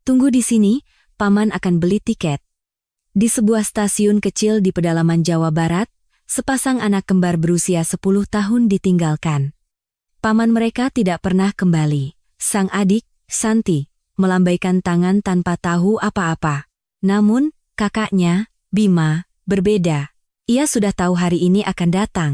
Tunggu di sini, Paman akan beli tiket. Di sebuah stasiun kecil di pedalaman Jawa Barat, sepasang anak kembar berusia 10 tahun ditinggalkan. Paman mereka tidak pernah kembali. Sang adik, Santi, melambaikan tangan tanpa tahu apa-apa. Namun, kakaknya, Bima, berbeda. Ia sudah tahu hari ini akan datang.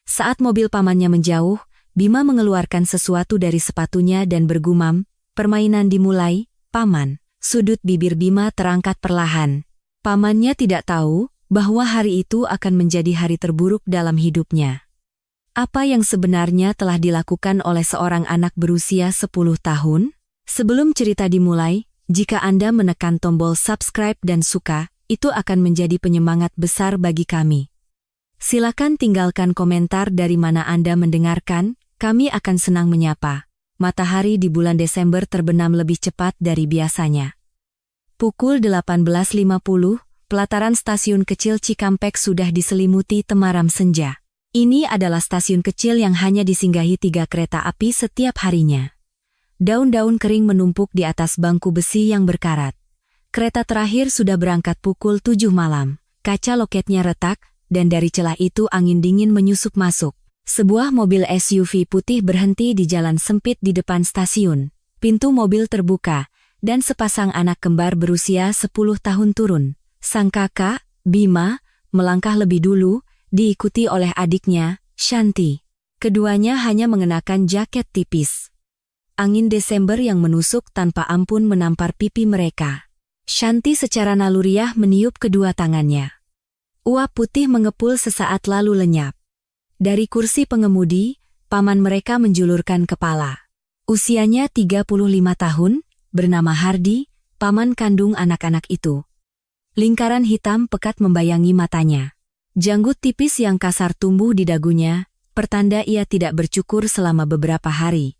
Saat mobil pamannya menjauh, Bima mengeluarkan sesuatu dari sepatunya dan bergumam, "Permainan dimulai, Paman." Sudut bibir Bima terangkat perlahan. Pamannya tidak tahu bahwa hari itu akan menjadi hari terburuk dalam hidupnya. Apa yang sebenarnya telah dilakukan oleh seorang anak berusia 10 tahun? Sebelum cerita dimulai, jika Anda menekan tombol subscribe dan suka, itu akan menjadi penyemangat besar bagi kami. Silakan tinggalkan komentar dari mana Anda mendengarkan, kami akan senang menyapa. Matahari di bulan Desember terbenam lebih cepat dari biasanya. Pukul 18.50, pelataran stasiun kecil Cikampek sudah diselimuti temaram senja. Ini adalah stasiun kecil yang hanya disinggahi 3 kereta api setiap harinya. Daun-daun kering menumpuk di atas bangku besi yang berkarat. Kereta terakhir sudah berangkat pukul 7 malam. Kaca loketnya retak, dan dari celah itu angin dingin menyusup masuk. Sebuah mobil SUV putih berhenti di jalan sempit di depan stasiun. Pintu mobil terbuka, dan sepasang anak kembar berusia 10 tahun turun. Sang kakak, Bima, melangkah lebih dulu, diikuti oleh adiknya, Shanti. Keduanya hanya mengenakan jaket tipis. Angin Desember yang menusuk tanpa ampun menampar pipi mereka. Shanti secara naluriah meniup kedua tangannya. Uap putih mengepul sesaat lalu lenyap. Dari kursi pengemudi, paman mereka menjulurkan kepala. Usianya 35 tahun, bernama Hardi, paman kandung anak-anak itu. Lingkaran hitam pekat membayangi matanya. Janggut tipis yang kasar tumbuh di dagunya, pertanda ia tidak bercukur selama beberapa hari.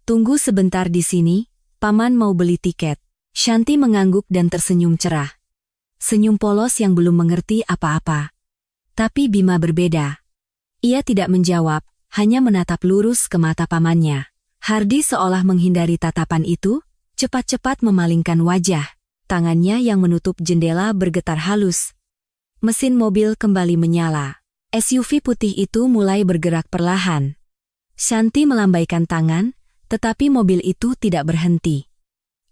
"Tunggu sebentar di sini, paman mau beli tiket." Shanti mengangguk dan tersenyum cerah. Senyum polos yang belum mengerti apa-apa. Tapi Bima berbeda. Ia tidak menjawab, hanya menatap lurus ke mata pamannya. Hardi seolah menghindari tatapan itu, cepat-cepat memalingkan wajah. Tangannya yang menutup jendela bergetar halus. Mesin mobil kembali menyala. SUV putih itu mulai bergerak perlahan. Shanti melambaikan tangan, tetapi mobil itu tidak berhenti.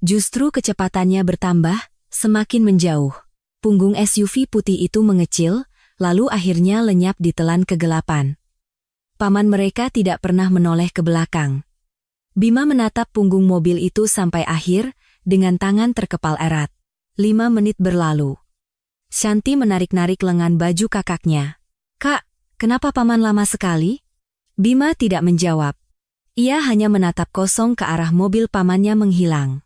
Justru kecepatannya bertambah, semakin menjauh. Punggung SUV putih itu mengecil, lalu akhirnya lenyap ditelan kegelapan. Paman mereka tidak pernah menoleh ke belakang. Bima menatap punggung mobil itu sampai akhir, dengan tangan terkepal erat. 5 menit berlalu. Shanti menarik-narik lengan baju kakaknya. "Kak, kenapa paman lama sekali?" Bima tidak menjawab. Ia hanya menatap kosong ke arah mobil pamannya menghilang.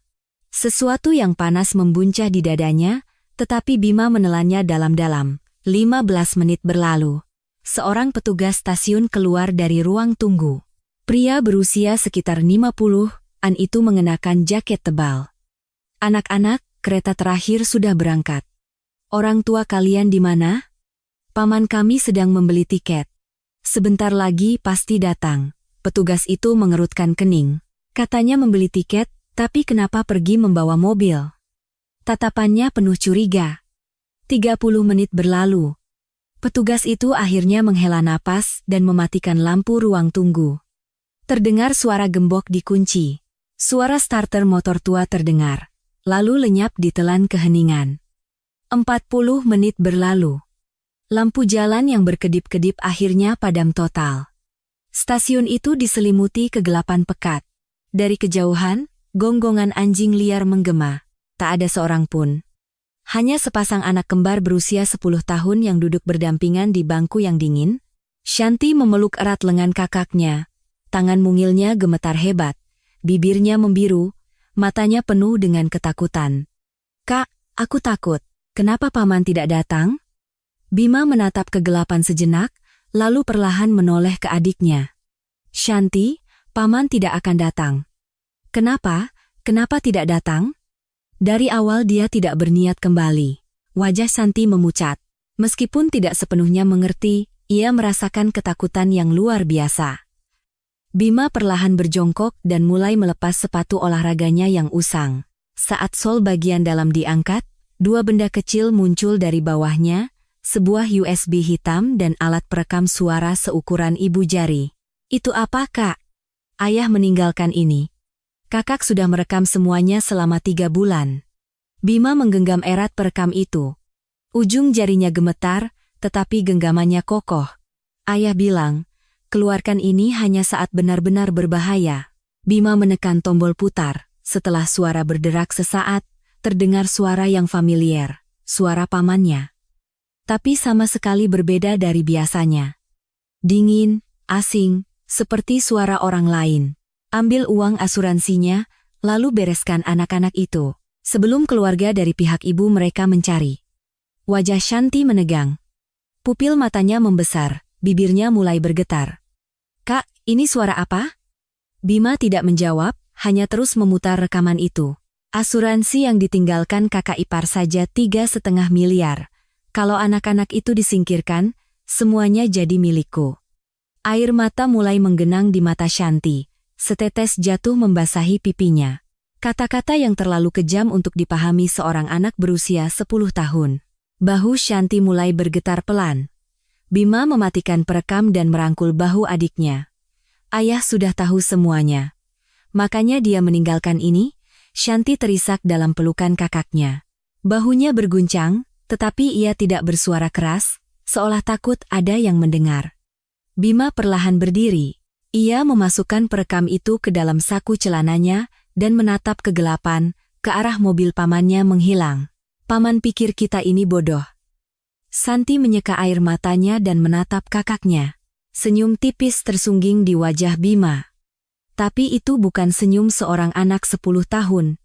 Sesuatu yang panas membuncah di dadanya, tetapi Bima menelannya dalam-dalam. 15 menit berlalu. Seorang petugas stasiun keluar dari ruang tunggu. Pria berusia sekitar 50-an itu mengenakan jaket tebal. "Anak-anak, kereta terakhir sudah berangkat. Orang tua kalian di mana?" "Paman kami sedang membeli tiket. Sebentar lagi pasti datang." Petugas itu mengerutkan kening. Katanya membeli tiket, tapi kenapa pergi membawa mobil? Tatapannya penuh curiga. 30 menit berlalu. Petugas itu akhirnya menghela napas dan mematikan lampu ruang tunggu. Terdengar suara gembok dikunci. Suara starter motor tua terdengar, lalu lenyap ditelan keheningan. 40 menit berlalu. Lampu jalan yang berkedip-kedip akhirnya padam total. Stasiun itu diselimuti kegelapan pekat. Dari kejauhan, gonggongan anjing liar menggema. Tak ada seorang pun. Hanya sepasang anak kembar berusia 10 tahun yang duduk berdampingan di bangku yang dingin. Shanti memeluk erat lengan kakaknya. Tangan mungilnya gemetar hebat. Bibirnya membiru, matanya penuh dengan ketakutan. "Kak, aku takut. Kenapa paman tidak datang?" Bima menatap kegelapan sejenak, lalu perlahan menoleh ke adiknya. "Shanti, paman tidak akan datang." "Kenapa? Kenapa tidak datang?" Dari awal dia tidak berniat kembali. Wajah Shanti memucat. Meskipun tidak sepenuhnya mengerti, ia merasakan ketakutan yang luar biasa. Bima perlahan berjongkok dan mulai melepas sepatu olahraganya yang usang. Saat sol bagian dalam diangkat, dua benda kecil muncul dari bawahnya, sebuah USB hitam dan alat perekam suara seukuran ibu jari. Itu apa, Kak? Ayah meninggalkan ini. Kakak sudah merekam semuanya selama 3 bulan. Bima menggenggam erat perekam itu. Ujung jarinya gemetar, tetapi genggamannya kokoh. Ayah bilang, keluarkan ini hanya saat benar-benar berbahaya. Bima menekan tombol putar. Setelah suara berderak sesaat, terdengar suara yang familiar, suara pamannya. Tapi sama sekali berbeda dari biasanya. Dingin, asing, seperti suara orang lain. Ambil uang asuransinya, lalu bereskan anak-anak itu. Sebelum keluarga dari pihak ibu mereka mencari. Wajah Shanti menegang. Pupil matanya membesar, bibirnya mulai bergetar. Kak, ini suara apa? Bima tidak menjawab, hanya terus memutar rekaman itu. Asuransi yang ditinggalkan kakak ipar saja 3,5 miliar. Kalau anak-anak itu disingkirkan, semuanya jadi milikku. Air mata mulai menggenang di mata Shanti. Setetes jatuh membasahi pipinya. Kata-kata yang terlalu kejam untuk dipahami seorang anak berusia 10 tahun. Bahu Shanti mulai bergetar pelan. Bima mematikan perekam dan merangkul bahu adiknya. Ayah sudah tahu semuanya. Makanya dia meninggalkan ini. Shanti terisak dalam pelukan kakaknya. Bahunya berguncang, tetapi ia tidak bersuara keras, seolah takut ada yang mendengar. Bima perlahan berdiri. Ia memasukkan perekam itu ke dalam saku celananya dan menatap kegelapan, ke arah mobil pamannya menghilang. Paman pikir kita ini bodoh. Shanti menyeka air matanya dan menatap kakaknya. Senyum tipis tersungging di wajah Bima. Tapi itu bukan senyum seorang anak 10 tahun.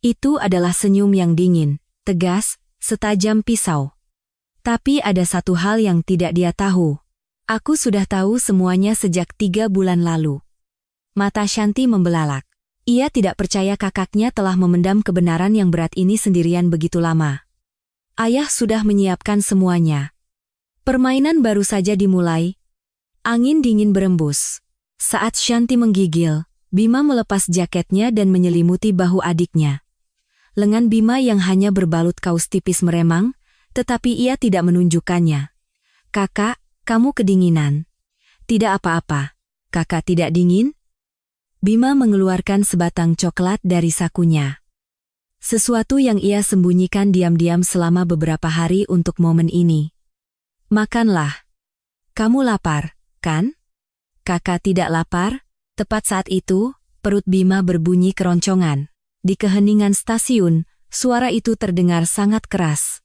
Itu adalah senyum yang dingin, tegas, setajam pisau. Tapi ada satu hal yang tidak dia tahu. Aku sudah tahu semuanya sejak 3 bulan lalu. Mata Shanti membelalak. Ia tidak percaya kakaknya telah memendam kebenaran yang berat ini sendirian begitu lama. Ayah sudah menyiapkan semuanya. Permainan baru saja dimulai. Angin dingin berembus. Saat Shanti menggigil, Bima melepas jaketnya dan menyelimuti bahu adiknya. Lengan Bima yang hanya berbalut kaos tipis meremang, tetapi ia tidak menunjukkannya. Kakak, kamu kedinginan. Tidak apa-apa. Kakak tidak dingin? Bima mengeluarkan sebatang coklat dari sakunya. Sesuatu yang ia sembunyikan diam-diam selama beberapa hari untuk momen ini. Makanlah. Kamu lapar, kan? Kakak tidak lapar. Tepat saat itu, perut Bima berbunyi keroncongan. Di keheningan stasiun, suara itu terdengar sangat keras.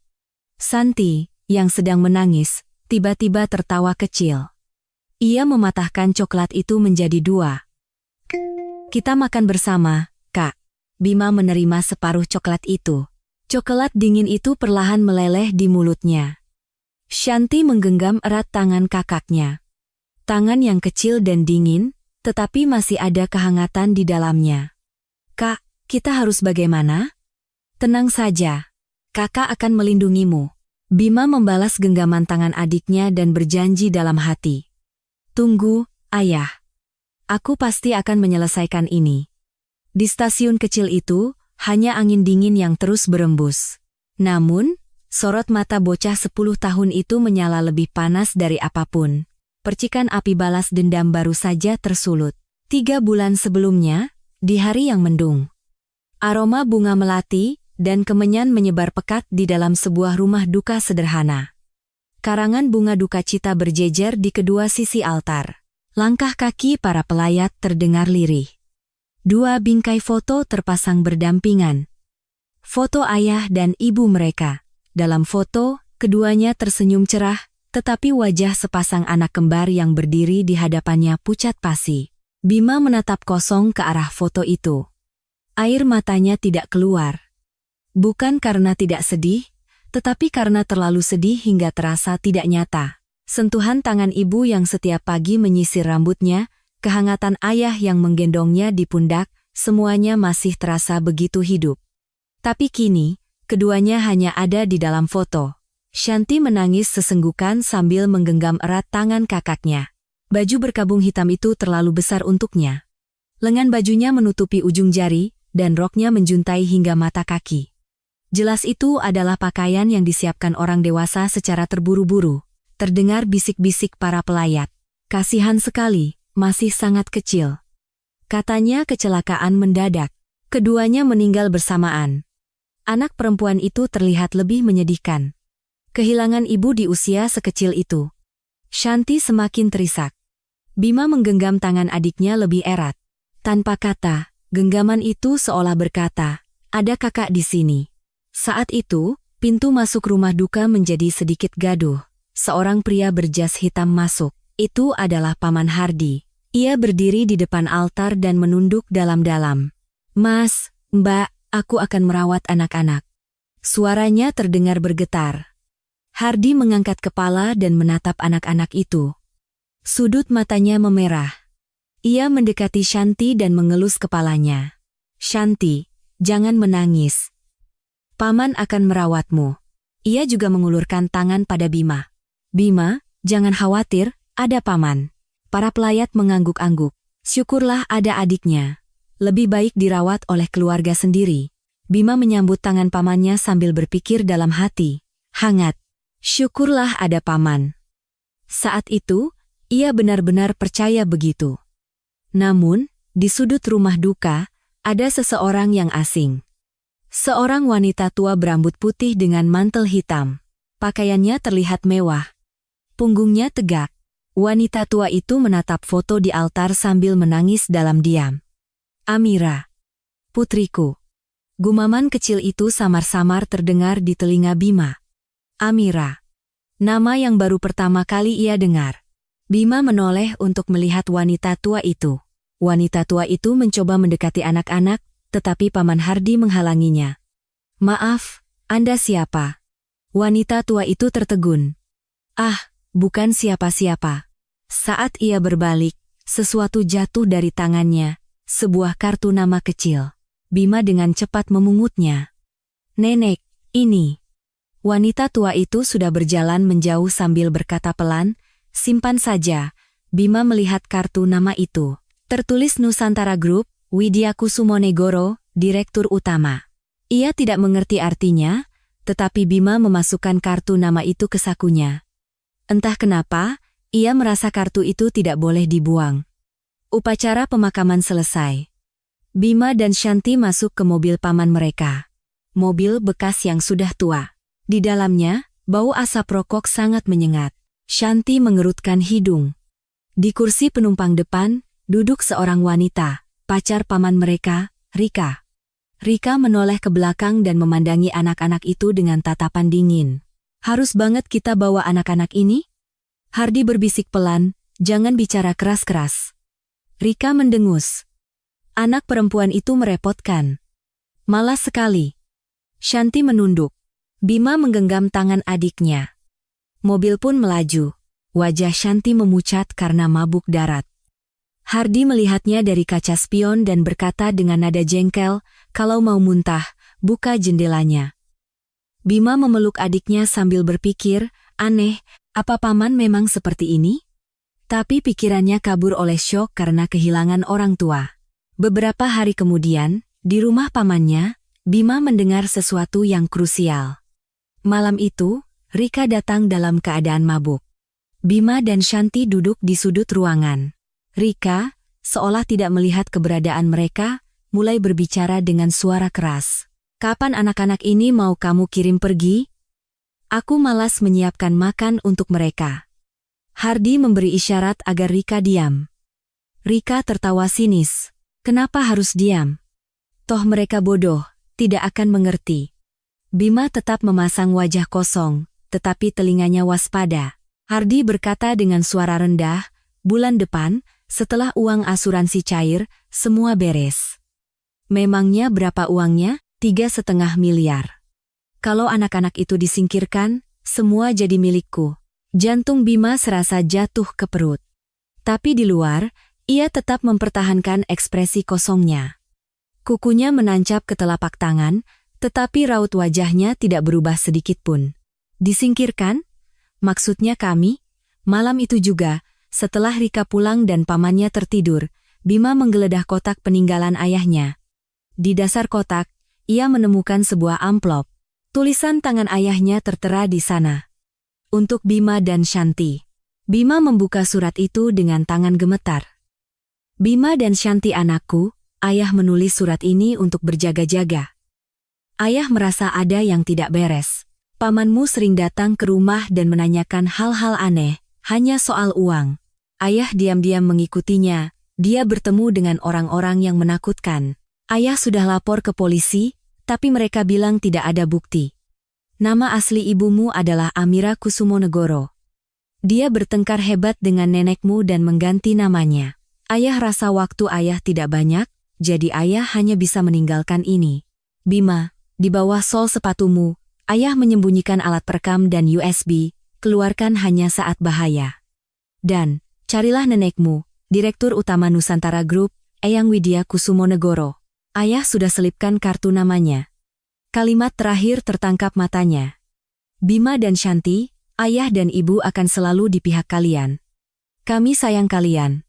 Shanti, yang sedang menangis, tiba-tiba tertawa kecil. Ia mematahkan coklat itu menjadi 2. Kita makan bersama, Kak. Bima menerima separuh coklat itu. Coklat dingin itu perlahan meleleh di mulutnya. Shanti menggenggam erat tangan kakaknya. Tangan yang kecil dan dingin, tetapi masih ada kehangatan di dalamnya. Kak, kita harus bagaimana? Tenang saja. Kakak akan melindungimu. Bima membalas genggaman tangan adiknya dan berjanji dalam hati. Tunggu, Ayah. Aku pasti akan menyelesaikan ini. Di stasiun kecil itu, hanya angin dingin yang terus berembus. Namun, sorot mata bocah 10 tahun itu menyala lebih panas dari apapun. Percikan api balas dendam baru saja tersulut. 3 bulan sebelumnya, di hari yang mendung. Aroma bunga melati dan kemenyan menyebar pekat di dalam sebuah rumah duka sederhana. Karangan bunga duka cita berjejer di kedua sisi altar. Langkah kaki para pelayat terdengar lirih. 2 bingkai foto terpasang berdampingan. Foto ayah dan ibu mereka. Dalam foto, keduanya tersenyum cerah, tetapi wajah sepasang anak kembar yang berdiri di hadapannya pucat pasi. Bima menatap kosong ke arah foto itu. Air matanya tidak keluar. Bukan karena tidak sedih, tetapi karena terlalu sedih hingga terasa tidak nyata. Sentuhan tangan ibu yang setiap pagi menyisir rambutnya, kehangatan ayah yang menggendongnya di pundak, semuanya masih terasa begitu hidup. Tapi kini, keduanya hanya ada di dalam foto. Shanti menangis sesenggukan sambil menggenggam erat tangan kakaknya. Baju berkabung hitam itu terlalu besar untuknya. Lengan bajunya menutupi ujung jari, dan roknya menjuntai hingga mata kaki. Jelas itu adalah pakaian yang disiapkan orang dewasa secara terburu-buru. Terdengar bisik-bisik para pelayat. Kasihan sekali, masih sangat kecil. Katanya kecelakaan mendadak. Keduanya meninggal bersamaan. Anak perempuan itu terlihat lebih menyedihkan. Kehilangan ibu di usia sekecil itu. Shanti semakin terisak. Bima menggenggam tangan adiknya lebih erat. Tanpa kata, genggaman itu seolah berkata, "Ada kakak di sini." Saat itu, pintu masuk rumah duka menjadi sedikit gaduh. Seorang pria berjas hitam masuk. Itu adalah Paman Hardi. Ia berdiri di depan altar dan menunduk dalam-dalam. "Mas, Mbak, aku akan merawat anak-anak." Suaranya terdengar bergetar. Hardi mengangkat kepala dan menatap anak-anak itu. Sudut matanya memerah. Ia mendekati Shanti dan mengelus kepalanya. "Shanti, jangan menangis. Paman akan merawatmu." Ia juga mengulurkan tangan pada Bima. "Bima, jangan khawatir, ada paman." Para pelayat mengangguk-angguk. Syukurlah ada adiknya. Lebih baik dirawat oleh keluarga sendiri. Bima menyambut tangan pamannya sambil berpikir dalam hati. Hangat. Syukurlah ada paman. Saat itu, ia benar-benar percaya begitu. Namun, di sudut rumah duka, ada seseorang yang asing. Seorang wanita tua berambut putih dengan mantel hitam. Pakaiannya terlihat mewah. Punggungnya tegak. Wanita tua itu menatap foto di altar sambil menangis dalam diam. "Amira, putriku." Gumaman kecil itu samar-samar terdengar di telinga Bima. Amira. Nama yang baru pertama kali ia dengar. Bima menoleh untuk melihat wanita tua itu. Wanita tua itu mencoba mendekati anak-anak, tetapi Paman Hardi menghalanginya. "Maaf, Anda siapa?" Wanita tua itu tertegun. "Ah, bukan siapa-siapa." Saat ia berbalik, sesuatu jatuh dari tangannya, sebuah kartu nama kecil. Bima dengan cepat memungutnya. "Nenek, ini." Wanita tua itu sudah berjalan menjauh sambil berkata pelan, "Simpan saja." Bima melihat kartu nama itu. Tertulis Nusantara Group, Widya Kusumonegoro, Direktur Utama. Ia tidak mengerti artinya, tetapi Bima memasukkan kartu nama itu ke sakunya. Entah kenapa, ia merasa kartu itu tidak boleh dibuang. Upacara pemakaman selesai. Bima dan Shanti masuk ke mobil paman mereka. Mobil bekas yang sudah tua. Di dalamnya, bau asap rokok sangat menyengat. Shanti mengerutkan hidung. Di kursi penumpang depan, duduk seorang wanita, pacar paman mereka, Rika. Rika menoleh ke belakang dan memandangi anak-anak itu dengan tatapan dingin. "Harus banget kita bawa anak-anak ini?" Hardi berbisik pelan, "Jangan bicara keras-keras." Rika mendengus. Anak perempuan itu merepotkan. "Malas sekali." Shanti menunduk. Bima menggenggam tangan adiknya. Mobil pun melaju. Wajah Shanti memucat karena mabuk darat. Hardi melihatnya dari kaca spion dan berkata dengan nada jengkel, "Kalau mau muntah, buka jendelanya." Bima memeluk adiknya sambil berpikir, aneh, apa paman memang seperti ini? Tapi pikirannya kabur oleh syok karena kehilangan orang tua. Beberapa hari kemudian, di rumah pamannya, Bima mendengar sesuatu yang krusial. Malam itu, Rika datang dalam keadaan mabuk. Bima dan Shanti duduk di sudut ruangan. Rika, seolah tidak melihat keberadaan mereka, mulai berbicara dengan suara keras. "Kapan anak-anak ini mau kamu kirim pergi? Aku malas menyiapkan makan untuk mereka." Hardi memberi isyarat agar Rika diam. Rika tertawa sinis. "Kenapa harus diam? Toh mereka bodoh, tidak akan mengerti." Bima tetap memasang wajah kosong, tetapi telinganya waspada. Hardi berkata dengan suara rendah, "Bulan depan, setelah uang asuransi cair, semua beres." "Memangnya berapa uangnya?" 3,5 miliar. "Kalau anak-anak itu disingkirkan, semua jadi milikku." Jantung Bima serasa jatuh ke perut. Tapi di luar, ia tetap mempertahankan ekspresi kosongnya. Kukunya menancap ke telapak tangan, tetapi raut wajahnya tidak berubah sedikit pun. "Disingkirkan? Maksudnya kami?" Malam itu juga, setelah Rika pulang dan pamannya tertidur, Bima menggeledah kotak peninggalan ayahnya. Di dasar kotak, ia menemukan sebuah amplop. Tulisan tangan ayahnya tertera di sana. Untuk Bima dan Shanti. Bima membuka surat itu dengan tangan gemetar. Bima dan Shanti anakku, ayah menulis surat ini untuk berjaga-jaga. Ayah merasa ada yang tidak beres. Pamanmu sering datang ke rumah dan menanyakan hal-hal aneh, hanya soal uang. Ayah diam-diam mengikutinya, dia bertemu dengan orang-orang yang menakutkan. Ayah sudah lapor ke polisi, tapi mereka bilang tidak ada bukti. Nama asli ibumu adalah Amira Kusumonegoro. Dia bertengkar hebat dengan nenekmu dan mengganti namanya. Ayah rasa waktu ayah tidak banyak, jadi ayah hanya bisa meninggalkan ini. Bima, di bawah sol sepatumu, ayah menyembunyikan alat perekam dan USB, keluarkan hanya saat bahaya. Dan, carilah nenekmu, Direktur Utama Nusantara Group, Eyang Widya Kusumonegoro. Ayah sudah selipkan kartu namanya. Kalimat terakhir tertangkap matanya. Bima dan Shanti, ayah dan ibu akan selalu di pihak kalian. Kami sayang kalian.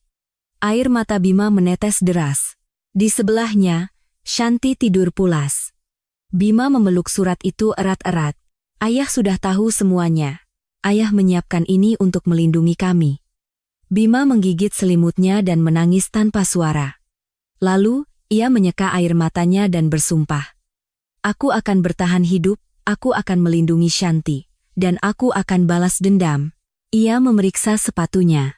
Air mata Bima menetes deras. Di sebelahnya, Shanti tidur pulas. Bima memeluk surat itu erat-erat. Ayah sudah tahu semuanya. Ayah menyiapkan ini untuk melindungi kami. Bima menggigit selimutnya dan menangis tanpa suara. Lalu, ia menyeka air matanya dan bersumpah. Aku akan bertahan hidup, aku akan melindungi Shanti, dan aku akan balas dendam. Ia memeriksa sepatunya.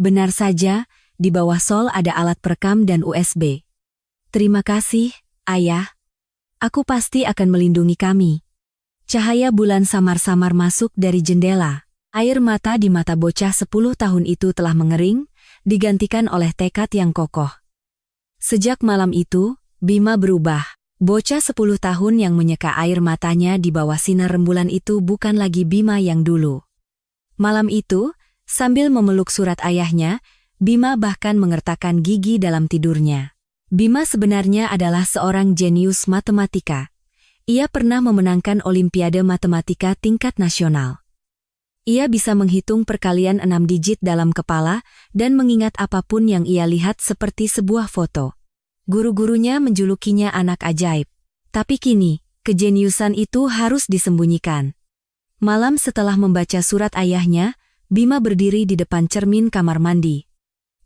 Benar saja, di bawah sol ada alat perekam dan USB. Terima kasih, ayah. Aku pasti akan melindungi kami. Cahaya bulan samar-samar masuk dari jendela. Air mata di mata bocah 10 tahun itu telah mengering, digantikan oleh tekad yang kokoh. Sejak malam itu, Bima berubah. Bocah 10 tahun yang menyeka air matanya di bawah sinar rembulan itu bukan lagi Bima yang dulu. Malam itu, sambil memeluk surat ayahnya, Bima bahkan mengertakkan gigi dalam tidurnya. Bima sebenarnya adalah seorang jenius matematika. Ia pernah memenangkan Olimpiade Matematika tingkat nasional. Ia bisa menghitung perkalian 6 digit dalam kepala dan mengingat apapun yang ia lihat seperti sebuah foto. Guru-gurunya menjulukinya anak ajaib. Tapi kini, kejeniusan itu harus disembunyikan. Malam setelah membaca surat ayahnya, Bima berdiri di depan cermin kamar mandi.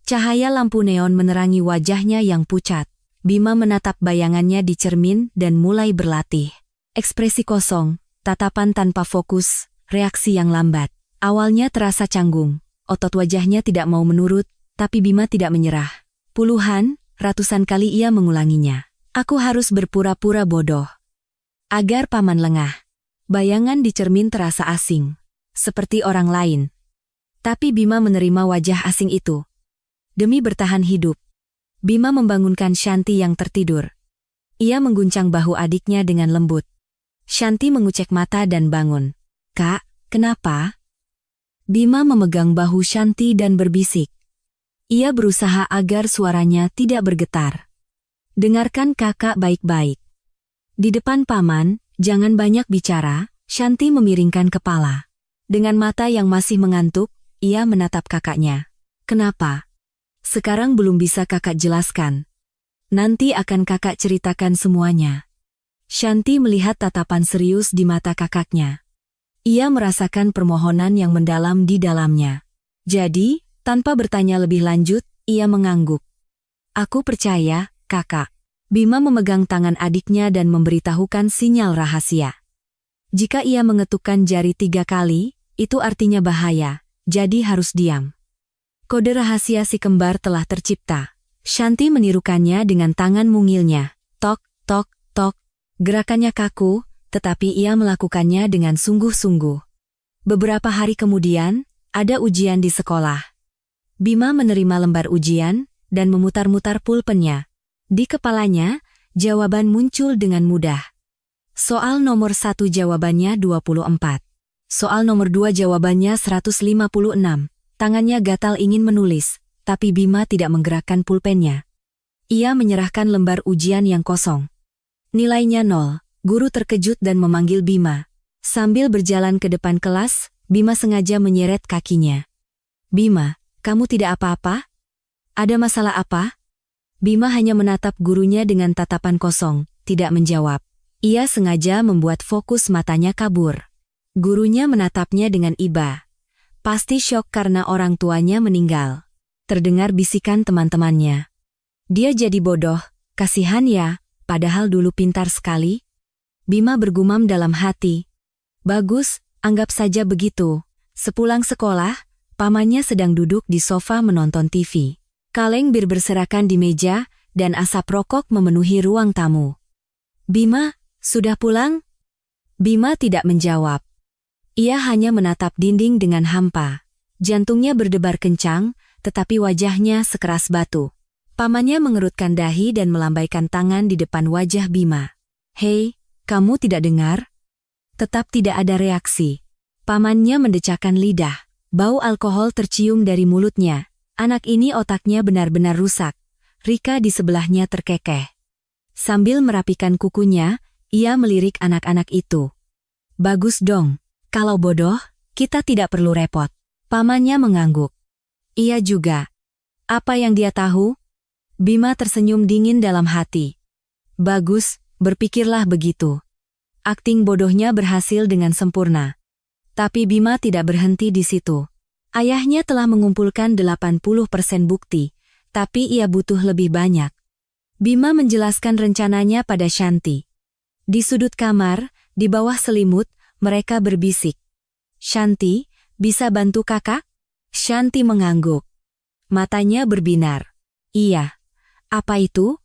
Cahaya lampu neon menerangi wajahnya yang pucat. Bima menatap bayangannya di cermin dan mulai berlatih. Ekspresi kosong, tatapan tanpa fokus, reaksi yang lambat. Awalnya terasa canggung, otot wajahnya tidak mau menurut, tapi Bima tidak menyerah. Ratusan kali ia mengulanginya. Aku harus berpura-pura bodoh. Agar paman lengah. Bayangan di cermin terasa asing. Seperti orang lain. Tapi Bima menerima wajah asing itu. Demi bertahan hidup, Bima membangunkan Shanti yang tertidur. Ia mengguncang bahu adiknya dengan lembut. Shanti mengucek mata dan bangun. Kak, kenapa? Bima memegang bahu Shanti dan berbisik. Ia berusaha agar suaranya tidak bergetar. Dengarkan kakak baik-baik. Di depan paman, jangan banyak bicara, Shanti memiringkan kepala. Dengan mata yang masih mengantuk, ia menatap kakaknya. Kenapa? Sekarang belum bisa kakak jelaskan. Nanti akan kakak ceritakan semuanya. Shanti melihat tatapan serius di mata kakaknya. Ia merasakan permohonan yang mendalam di dalamnya. Jadi, tanpa bertanya lebih lanjut, ia mengangguk. Aku percaya, kakak. Bima memegang tangan adiknya dan memberitahukan sinyal rahasia. Jika ia mengetukkan jari 3 kali, itu artinya bahaya, jadi harus diam. Kode rahasia si kembar telah tercipta. Shanti menirukannya dengan tangan mungilnya. Tok, tok, tok. Gerakannya kaku, tetapi ia melakukannya dengan sungguh-sungguh. Beberapa hari kemudian, ada ujian di sekolah. Bima menerima lembar ujian dan memutar-mutar pulpennya. Di kepalanya, jawaban muncul dengan mudah. Soal nomor 1 jawabannya 24. Soal nomor 2 jawabannya 156. Tangannya gatal ingin menulis, tapi Bima tidak menggerakkan pulpennya. Ia menyerahkan lembar ujian yang kosong. Nilainya 0. Guru terkejut dan memanggil Bima. Sambil berjalan ke depan kelas, Bima sengaja menyeret kakinya. Bima, kamu tidak apa-apa? Ada masalah apa? Bima hanya menatap gurunya dengan tatapan kosong, tidak menjawab. Ia sengaja membuat fokus matanya kabur. Gurunya menatapnya dengan iba. Pasti syok karena orang tuanya meninggal. Terdengar bisikan teman-temannya. Dia jadi bodoh, kasihan ya, padahal dulu pintar sekali. Bima bergumam dalam hati. Bagus, anggap saja begitu. Sepulang sekolah, pamannya sedang duduk di sofa menonton TV. Kaleng bir berserakan di meja, dan asap rokok memenuhi ruang tamu. Bima, sudah pulang? Bima tidak menjawab. Ia hanya menatap dinding dengan hampa. Jantungnya berdebar kencang, tetapi wajahnya sekeras batu. Pamannya mengerutkan dahi dan melambaikan tangan di depan wajah Bima. Hei, kamu tidak dengar? Tetap tidak ada reaksi. Pamannya mendecakkan lidah. Bau alkohol tercium dari mulutnya. Anak ini otaknya benar-benar rusak. Rika di sebelahnya terkekeh. Sambil merapikan kukunya, ia melirik anak-anak itu. Bagus dong. Kalau bodoh, kita tidak perlu repot. Pamannya mengangguk. Ia juga. Apa yang dia tahu? Bima tersenyum dingin dalam hati. Bagus, berpikirlah begitu. Akting bodohnya berhasil dengan sempurna. Tapi Bima tidak berhenti di situ. Ayahnya telah mengumpulkan 80% bukti, tapi ia butuh lebih banyak. Bima menjelaskan rencananya pada Shanti. Di sudut kamar, di bawah selimut, mereka berbisik. Shanti, bisa bantu kakak? Shanti mengangguk. Matanya berbinar. Iya. Apa itu?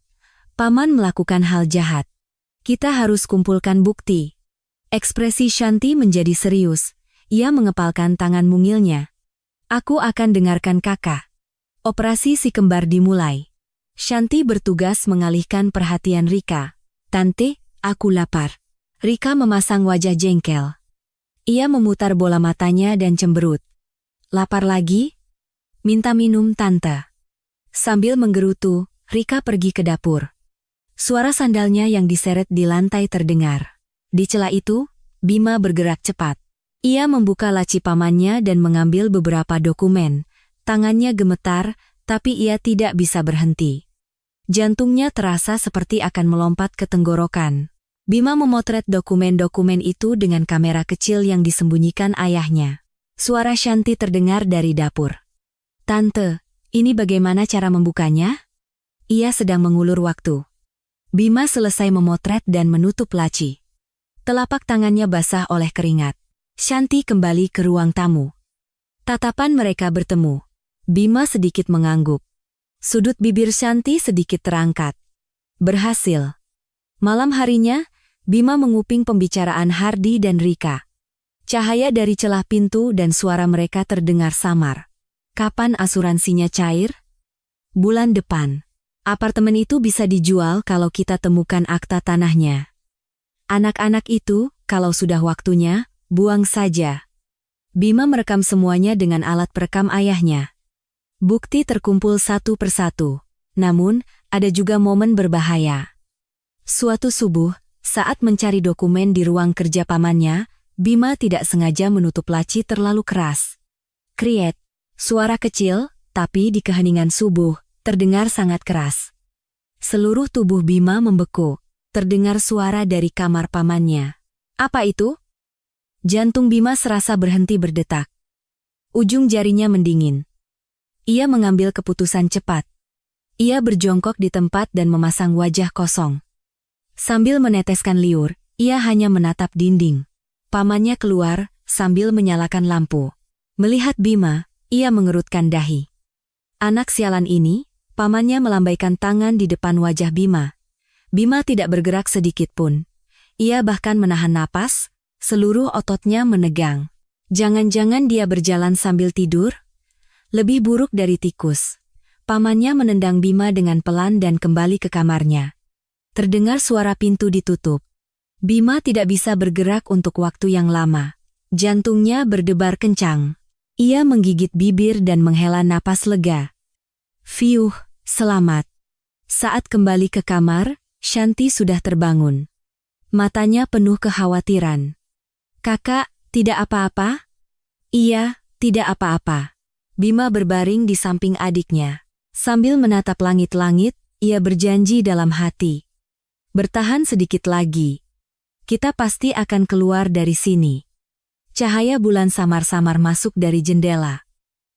Paman melakukan hal jahat. Kita harus kumpulkan bukti. Ekspresi Shanti menjadi serius. Ia mengepalkan tangan mungilnya. Aku akan dengarkan kakak. Operasi si kembar dimulai. Shanti bertugas mengalihkan perhatian Rika. Tante, aku lapar. Rika memasang wajah jengkel. Ia memutar bola matanya dan cemberut. Lapar lagi? Minta minum tante. Sambil menggerutu, Rika pergi ke dapur. Suara sandalnya yang diseret di lantai terdengar. Di celah itu, Bima bergerak cepat. Ia membuka laci pamannya dan mengambil beberapa dokumen. Tangannya gemetar, tapi ia tidak bisa berhenti. Jantungnya terasa seperti akan melompat ke tenggorokan. Bima memotret dokumen-dokumen itu dengan kamera kecil yang disembunyikan ayahnya. Suara Shanti terdengar dari dapur. Tante, ini bagaimana cara membukanya? Ia sedang mengulur waktu. Bima selesai memotret dan menutup laci. Telapak tangannya basah oleh keringat. Shanti kembali ke ruang tamu. Tatapan mereka bertemu. Bima sedikit mengangguk. Sudut bibir Shanti sedikit terangkat. Berhasil. Malam harinya, Bima menguping pembicaraan Hardi dan Rika. Cahaya dari celah pintu dan suara mereka terdengar samar. Kapan asuransinya cair? Bulan depan. Apartemen itu bisa dijual kalau kita temukan akta tanahnya. Anak-anak itu, kalau sudah waktunya, buang saja. Bima merekam semuanya dengan alat perekam ayahnya. Bukti terkumpul satu persatu. Namun, ada juga momen berbahaya. Suatu subuh, saat mencari dokumen di ruang kerja pamannya, Bima tidak sengaja menutup laci terlalu keras. Kriet. Suara kecil, tapi di keheningan subuh, terdengar sangat keras. Seluruh tubuh Bima membeku. Terdengar suara dari kamar pamannya. Apa itu? Jantung Bima serasa berhenti berdetak. Ujung jarinya mendingin. Ia mengambil keputusan cepat. Ia berjongkok di tempat dan memasang wajah kosong. Sambil meneteskan liur, ia hanya menatap dinding. Pamannya keluar, sambil menyalakan lampu. Melihat Bima, ia mengerutkan dahi. Anak sialan ini, pamannya melambaikan tangan di depan wajah Bima. Bima tidak bergerak sedikit pun. Ia bahkan menahan napas. Seluruh ototnya menegang. Jangan-jangan dia berjalan sambil tidur? Lebih buruk dari tikus. Pamannya menendang Bima dengan pelan dan kembali ke kamarnya. Terdengar suara pintu ditutup. Bima tidak bisa bergerak untuk waktu yang lama. Jantungnya berdebar kencang. Ia menggigit bibir dan menghela napas lega. Fiuh, selamat. Saat kembali ke kamar, Shanti sudah terbangun. Matanya penuh kekhawatiran. Kakak, tidak apa-apa? Iya, tidak apa-apa. Bima berbaring di samping adiknya. Sambil menatap langit-langit, Ia berjanji dalam hati. Bertahan sedikit lagi. Kita pasti akan keluar dari sini. Cahaya bulan samar-samar masuk dari jendela.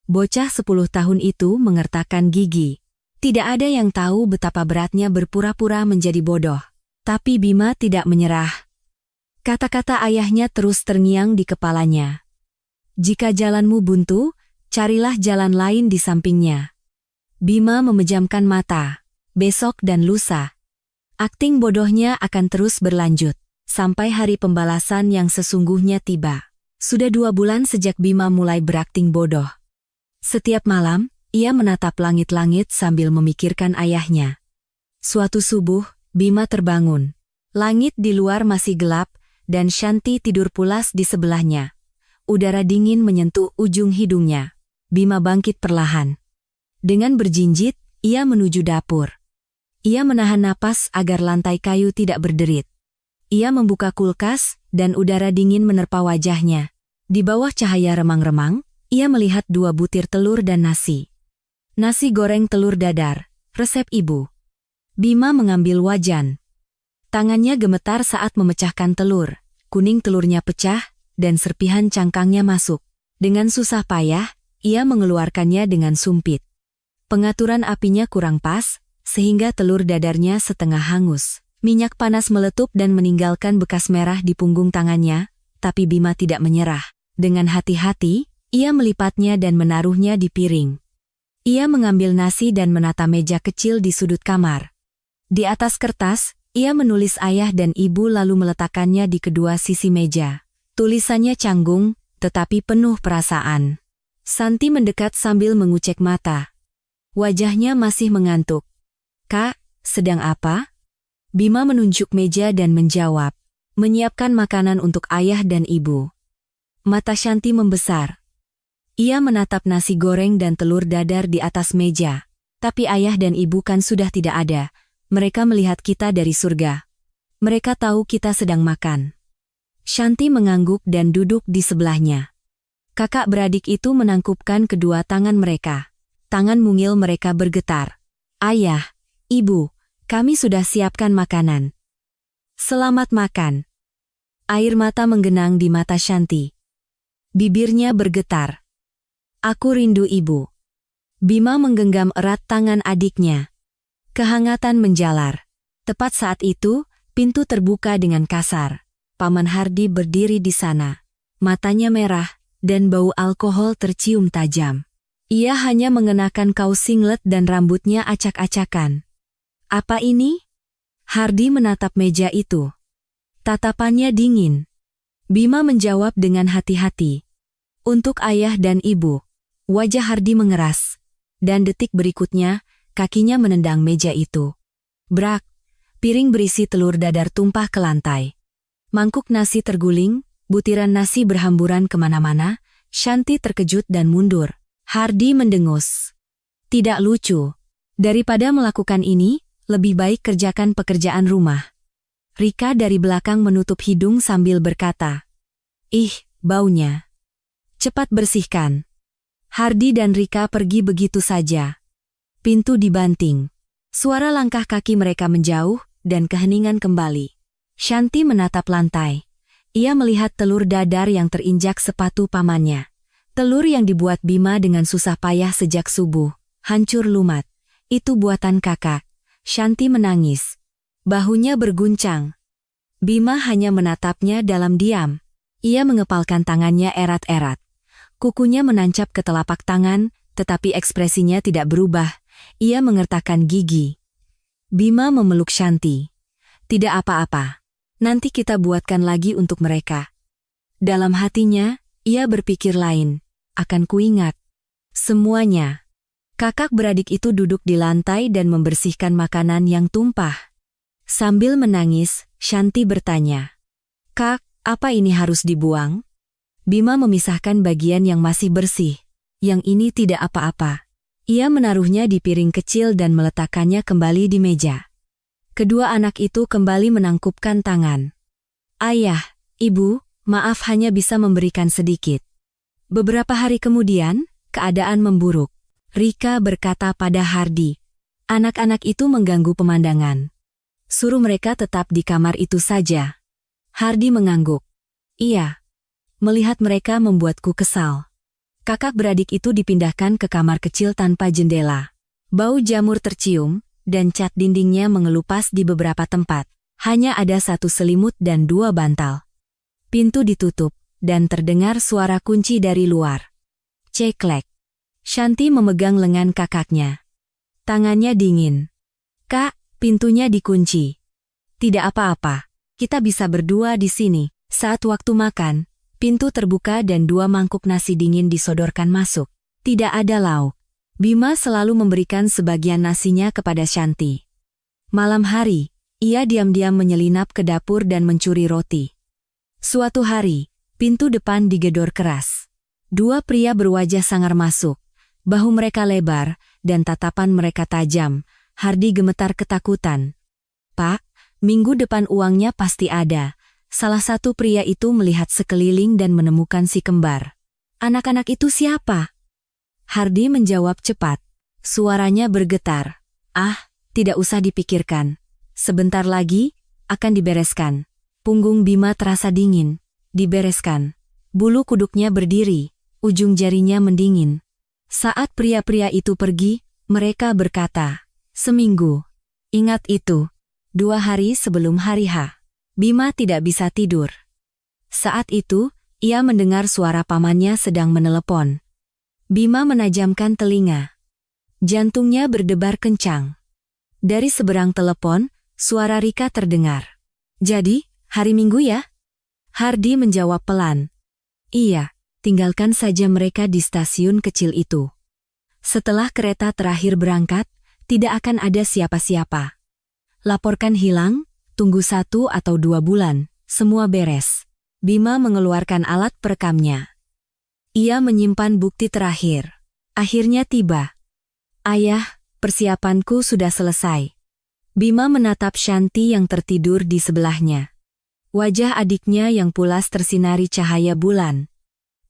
Bocah 10 tahun itu mengertakkan gigi. Tidak ada yang tahu betapa beratnya berpura-pura menjadi bodoh. Tapi Bima tidak menyerah. Kata-kata ayahnya terus terngiang di kepalanya. Jika jalanmu buntu, carilah jalan lain di sampingnya. Bima memejamkan mata. Besok dan lusa. Akting bodohnya akan terus berlanjut. Sampai hari pembalasan yang sesungguhnya tiba. Sudah 2 bulan sejak Bima mulai berakting bodoh. Setiap malam, ia menatap langit-langit sambil memikirkan ayahnya. Suatu subuh, Bima terbangun. Langit di luar masih gelap, dan Shanti tidur pulas di sebelahnya. Udara dingin menyentuh ujung hidungnya. Bima bangkit perlahan. Dengan berjinjit, ia menuju dapur. Ia menahan napas agar lantai kayu tidak berderit. Ia membuka kulkas, dan udara dingin menerpa wajahnya. Di bawah cahaya remang-remang, ia melihat 2 butir telur dan nasi. Nasi goreng telur dadar, resep ibu. Bima mengambil wajan. Tangannya gemetar saat memecahkan telur. Kuning telurnya pecah, dan serpihan cangkangnya masuk. Dengan susah payah, ia mengeluarkannya dengan sumpit. Pengaturan apinya kurang pas, sehingga telur dadarnya setengah hangus. Minyak panas meletup dan meninggalkan bekas merah di punggung tangannya, tapi Bima tidak menyerah. Dengan hati-hati, ia melipatnya dan menaruhnya di piring. Ia mengambil nasi dan menata meja kecil di sudut kamar. Di atas kertas, ia menulis ayah dan ibu lalu meletakkannya di kedua sisi meja. Tulisannya canggung, tetapi penuh perasaan. Santi mendekat sambil mengucek mata. Wajahnya masih mengantuk. Kak, sedang apa? Bima menunjuk meja dan menjawab. Menyiapkan makanan untuk ayah dan ibu. Mata Shanti membesar. Ia menatap nasi goreng dan telur dadar di atas meja. Tapi ayah dan ibu kan sudah tidak ada. Mereka melihat kita dari surga. Mereka tahu kita sedang makan. Shanti mengangguk dan duduk di sebelahnya. Kakak beradik itu menangkupkan kedua tangan mereka. Tangan mungil mereka bergetar. Ayah, ibu, kami sudah siapkan makanan. Selamat makan. Air mata menggenang di mata Shanti. Bibirnya bergetar. Aku rindu ibu. Bima menggenggam erat tangan adiknya. Kehangatan menjalar. Tepat saat itu, pintu terbuka dengan kasar. Paman Hardi berdiri di sana. Matanya merah, dan bau alkohol tercium tajam. Ia hanya mengenakan kaos singlet dan rambutnya acak-acakan. Apa ini? Hardi menatap meja itu. Tatapannya dingin. Bima menjawab dengan hati-hati. Untuk ayah dan ibu. Wajah Hardi mengeras. Dan detik berikutnya, kakinya menendang meja itu. Brak! Piring berisi telur dadar tumpah ke lantai. Mangkuk nasi terguling, butiran nasi berhamburan kemana-mana. Shanti terkejut dan mundur. Hardi mendengus. Tidak lucu. Daripada melakukan ini, lebih baik kerjakan pekerjaan rumah. Rika dari belakang menutup hidung sambil berkata. Ih, baunya. Cepat bersihkan. Hardi dan Rika pergi begitu saja. Pintu dibanting. Suara langkah kaki mereka menjauh, dan keheningan kembali. Shanti menatap lantai. Ia melihat telur dadar yang terinjak sepatu pamannya. Telur yang dibuat Bima dengan susah payah sejak subuh. Hancur lumat. Itu buatan kakak. Shanti menangis. Bahunya berguncang. Bima hanya menatapnya dalam diam. Ia mengepalkan tangannya erat-erat. Kukunya menancap ke telapak tangan, tetapi ekspresinya tidak berubah. Ia mengertakkan gigi. Bima memeluk Shanti. Tidak apa-apa. Nanti kita buatkan lagi untuk mereka. Dalam hatinya, ia berpikir lain. Akan kuingat. Semuanya. Kakak beradik itu duduk di lantai dan membersihkan makanan yang tumpah. Sambil menangis, Shanti bertanya. Kak, apa ini harus dibuang? Bima memisahkan bagian yang masih bersih. Yang ini tidak apa-apa. Ia menaruhnya di piring kecil dan meletakkannya kembali di meja. Kedua anak itu kembali menangkupkan tangan. Ayah, ibu, maaf hanya bisa memberikan sedikit. Beberapa hari kemudian, keadaan memburuk. Rika berkata pada Hardi. Anak-anak itu mengganggu pemandangan. Suruh mereka tetap di kamar itu saja. Hardi mengangguk. Iya. Melihat mereka membuatku kesal. Kakak beradik itu dipindahkan ke kamar kecil tanpa jendela. Bau jamur tercium, dan cat dindingnya mengelupas di beberapa tempat. Hanya ada satu selimut dan 2 bantal. Pintu ditutup, dan terdengar suara kunci dari luar. Ceklek. Shanti memegang lengan kakaknya. Tangannya dingin. Kak, pintunya dikunci. Tidak apa-apa, kita bisa berdua di sini. Saat waktu makan, pintu terbuka dan 2 mangkuk nasi dingin disodorkan masuk. Tidak ada lauk. Bima selalu memberikan sebagian nasinya kepada Shanti. Malam hari, ia diam-diam menyelinap ke dapur dan mencuri roti. Suatu hari, pintu depan digedor keras. 2 pria berwajah sangar masuk. Bahu mereka lebar, dan tatapan mereka tajam. Hardi gemetar ketakutan. Pak, minggu depan uangnya pasti ada. Salah satu pria itu melihat sekeliling dan menemukan si kembar. Anak-anak itu siapa? Hardi menjawab cepat. Suaranya bergetar. Ah, tidak usah dipikirkan. Sebentar lagi, akan dibereskan. Punggung Bima terasa dingin. Dibereskan. Bulu kuduknya berdiri. Ujung jarinya mendingin. Saat pria-pria itu pergi, mereka berkata, seminggu. Ingat itu. 2 hari sebelum hari H. Bima tidak bisa tidur. Saat itu, ia mendengar suara pamannya sedang menelepon. Bima menajamkan telinga. Jantungnya berdebar kencang. Dari seberang telepon, suara Rika terdengar. Jadi, hari Minggu ya? Hardi menjawab pelan. Iya. Tinggalkan saja mereka di stasiun kecil itu. Setelah kereta terakhir berangkat, tidak akan ada siapa-siapa. Laporkan hilang, tunggu 1 atau 2 bulan, semua beres. Bima mengeluarkan alat perekamnya. Ia menyimpan bukti terakhir. Akhirnya tiba. Ayah, persiapanku sudah selesai. Bima menatap Shanti yang tertidur di sebelahnya. Wajah adiknya yang pulas tersinari cahaya bulan.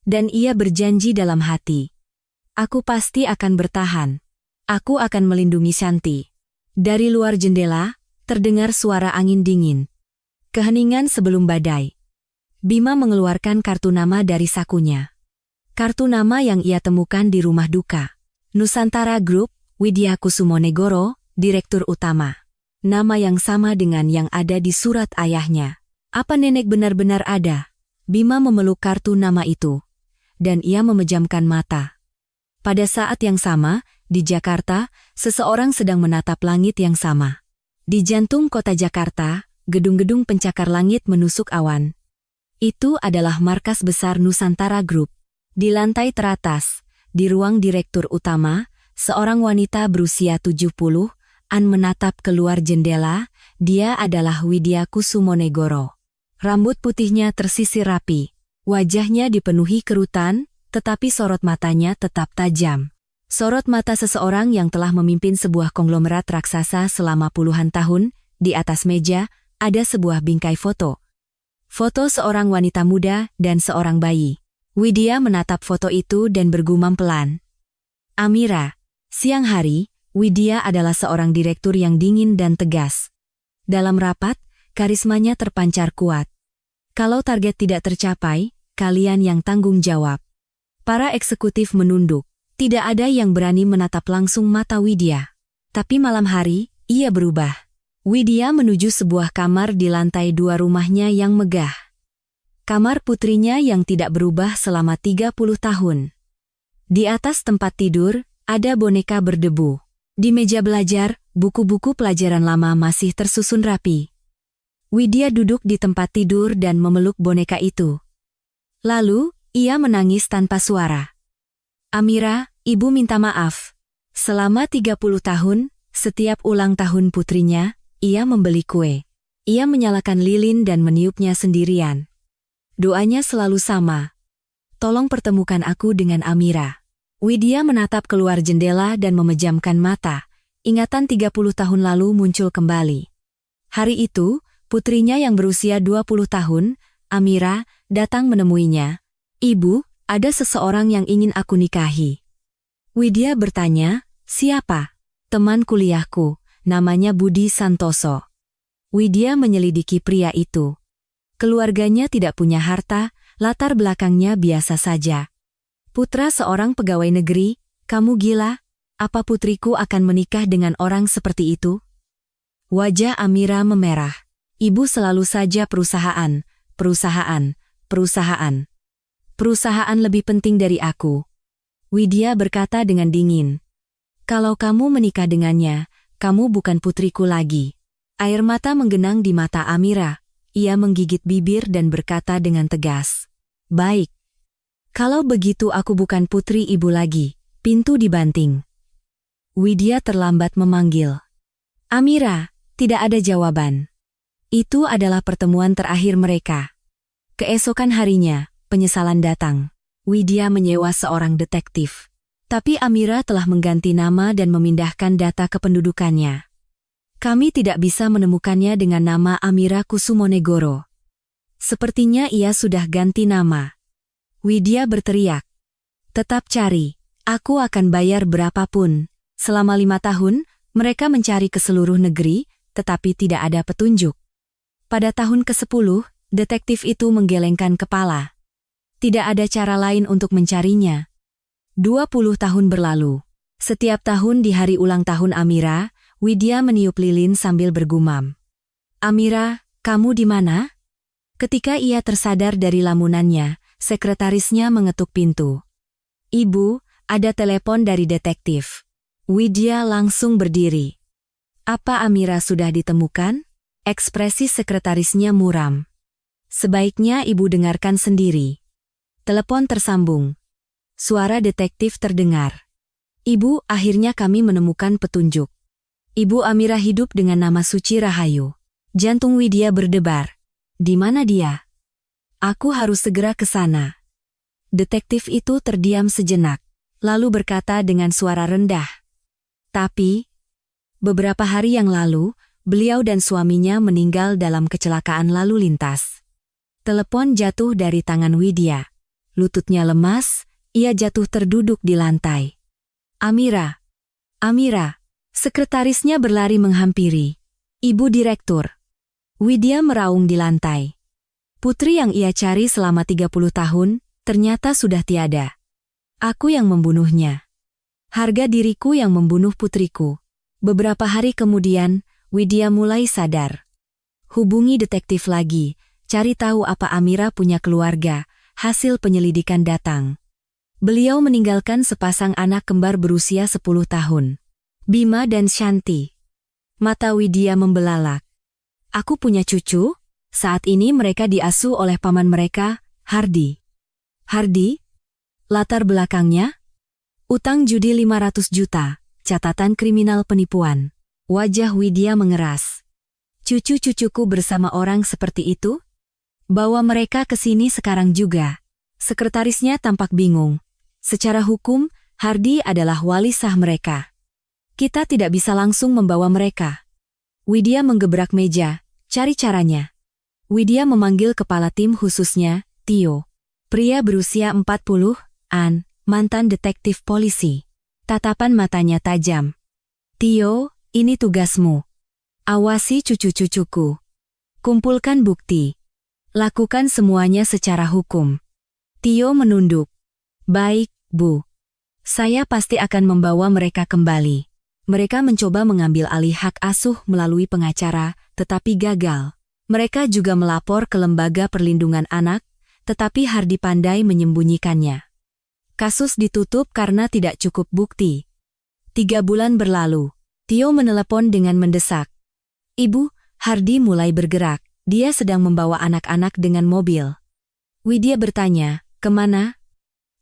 Dan ia berjanji dalam hati. Aku pasti akan bertahan. Aku akan melindungi Shanti. Dari luar jendela, terdengar suara angin dingin. Keheningan sebelum badai. Bima mengeluarkan kartu nama dari sakunya. Kartu nama yang ia temukan di rumah duka. Nusantara Group, Widya Kusumonegoro, Direktur Utama. Nama yang sama dengan yang ada di surat ayahnya. Apa nenek benar-benar ada? Bima memeluk kartu nama itu. Dan ia memejamkan mata. Pada saat yang sama, di Jakarta, seseorang sedang menatap langit yang sama. Di jantung kota Jakarta, gedung-gedung pencakar langit menusuk awan. Itu adalah markas besar Nusantara Group. Di lantai teratas, di ruang direktur utama, seorang wanita berusia 70-an menatap keluar jendela. Dia adalah Widya Kusumonegoro. Rambut putihnya tersisir rapi. Wajahnya dipenuhi kerutan, tetapi sorot matanya tetap tajam. Sorot mata seseorang yang telah memimpin sebuah konglomerat raksasa selama puluhan tahun. Di atas meja, ada sebuah bingkai foto. Foto seorang wanita muda dan seorang bayi. Widya menatap foto itu dan bergumam pelan. Amira. Siang hari, Widya adalah seorang direktur yang dingin dan tegas. Dalam rapat, karismanya terpancar kuat. Kalau target tidak tercapai, kalian yang tanggung jawab. Para eksekutif menunduk. Tidak ada yang berani menatap langsung mata Widya. Tapi malam hari, ia berubah. Widya menuju sebuah kamar di lantai 2 rumahnya yang megah. Kamar putrinya yang tidak berubah selama 30 tahun. Di atas tempat tidur, ada boneka berdebu. Di meja belajar, buku-buku pelajaran lama masih tersusun rapi. Widya duduk di tempat tidur dan memeluk boneka itu. Lalu, ia menangis tanpa suara. Amira, ibu minta maaf. Selama 30 tahun, setiap ulang tahun putrinya, ia membeli kue. Ia menyalakan lilin dan meniupnya sendirian. Doanya selalu sama. Tolong pertemukan aku dengan Amira. Widya menatap keluar jendela dan memejamkan mata. Ingatan 30 tahun lalu muncul kembali. Hari itu, putrinya yang berusia 20 tahun, Amira, datang menemuinya. Ibu, ada seseorang yang ingin aku nikahi. Widya bertanya, siapa? Teman kuliahku, namanya Budi Santoso. Widya menyelidiki pria itu. Keluarganya tidak punya harta, latar belakangnya biasa saja. Putra seorang pegawai negeri, kamu gila? Apa putriku akan menikah dengan orang seperti itu? Wajah Amira memerah. Ibu selalu saja perusahaan, perusahaan, perusahaan. Perusahaan lebih penting dari aku. Widya berkata dengan dingin. Kalau kamu menikah dengannya, kamu bukan putriku lagi. Air mata menggenang di mata Amira. Ia menggigit bibir dan berkata dengan tegas. Baik. Kalau begitu aku bukan putri ibu lagi. Pintu dibanting. Widya terlambat memanggil. Amira, tidak ada jawaban. Itu adalah pertemuan terakhir mereka. Keesokan harinya, penyesalan datang. Widya menyewa seorang detektif. Tapi Amira telah mengganti nama dan memindahkan data kependudukannya. Kami tidak bisa menemukannya dengan nama Amira Kusumonegoro. Sepertinya ia sudah ganti nama. Widya berteriak. Tetap cari, aku akan bayar berapapun. Selama 5 tahun, mereka mencari ke seluruh negeri, tetapi tidak ada petunjuk. Pada tahun ke-10, detektif itu menggelengkan kepala. Tidak ada cara lain untuk mencarinya. 20 tahun berlalu. Setiap tahun di hari ulang tahun Amira, Widya meniup lilin sambil bergumam. Amira, kamu di mana? Ketika ia tersadar dari lamunannya, sekretarisnya mengetuk pintu. Ibu, ada telepon dari detektif. Widya langsung berdiri. Apa Amira sudah ditemukan? Ekspresi sekretarisnya muram. Sebaiknya ibu dengarkan sendiri. Telepon tersambung. Suara detektif terdengar. Ibu, akhirnya kami menemukan petunjuk. Ibu Amira hidup dengan nama Suci Rahayu. Jantung Widya berdebar. Di mana dia? Aku harus segera ke sana. Detektif itu terdiam sejenak, lalu berkata dengan suara rendah. Tapi, beberapa hari yang lalu, beliau dan suaminya meninggal dalam kecelakaan lalu lintas. Telepon jatuh dari tangan Widya. Lututnya lemas. Ia jatuh terduduk di lantai. Amira. Amira. Sekretarisnya berlari menghampiri. Ibu Direktur. Widya meraung di lantai. Putri yang ia cari selama 30 tahun, ternyata sudah tiada. Aku yang membunuhnya. Harga diriku yang membunuh putriku. Beberapa hari kemudian, Widya mulai sadar. Hubungi detektif lagi, cari tahu apa Amira punya keluarga, hasil penyelidikan datang. Beliau meninggalkan sepasang anak kembar berusia 10 tahun. Bima dan Shanti. Mata Widya membelalak. Aku punya cucu, saat ini mereka diasuh oleh paman mereka, Hardi. Hardi? Latar belakangnya? Utang judi 500 juta, catatan kriminal penipuan. Wajah Widya mengeras. Cucu-cucuku bersama orang seperti itu? Bawa mereka ke sini sekarang juga. Sekretarisnya tampak bingung. Secara hukum, Hardi adalah wali sah mereka. Kita tidak bisa langsung membawa mereka. Widya menggebrak meja, cari caranya. Widya memanggil kepala tim khususnya, Tio. Pria berusia 40-an, mantan detektif polisi. Tatapan matanya tajam. Tio, ini tugasmu. Awasi cucu-cucuku. Kumpulkan bukti. Lakukan semuanya secara hukum. Tio menunduk. Baik, Bu. Saya pasti akan membawa mereka kembali. Mereka mencoba mengambil alih hak asuh melalui pengacara, tetapi gagal. Mereka juga melapor ke Lembaga Perlindungan Anak, tetapi Hardi pandai menyembunyikannya. Kasus ditutup karena tidak cukup bukti. 3 bulan berlalu. Tio menelepon dengan mendesak. Ibu, Hardi mulai bergerak. Dia sedang membawa anak-anak dengan mobil. Widya bertanya, kemana?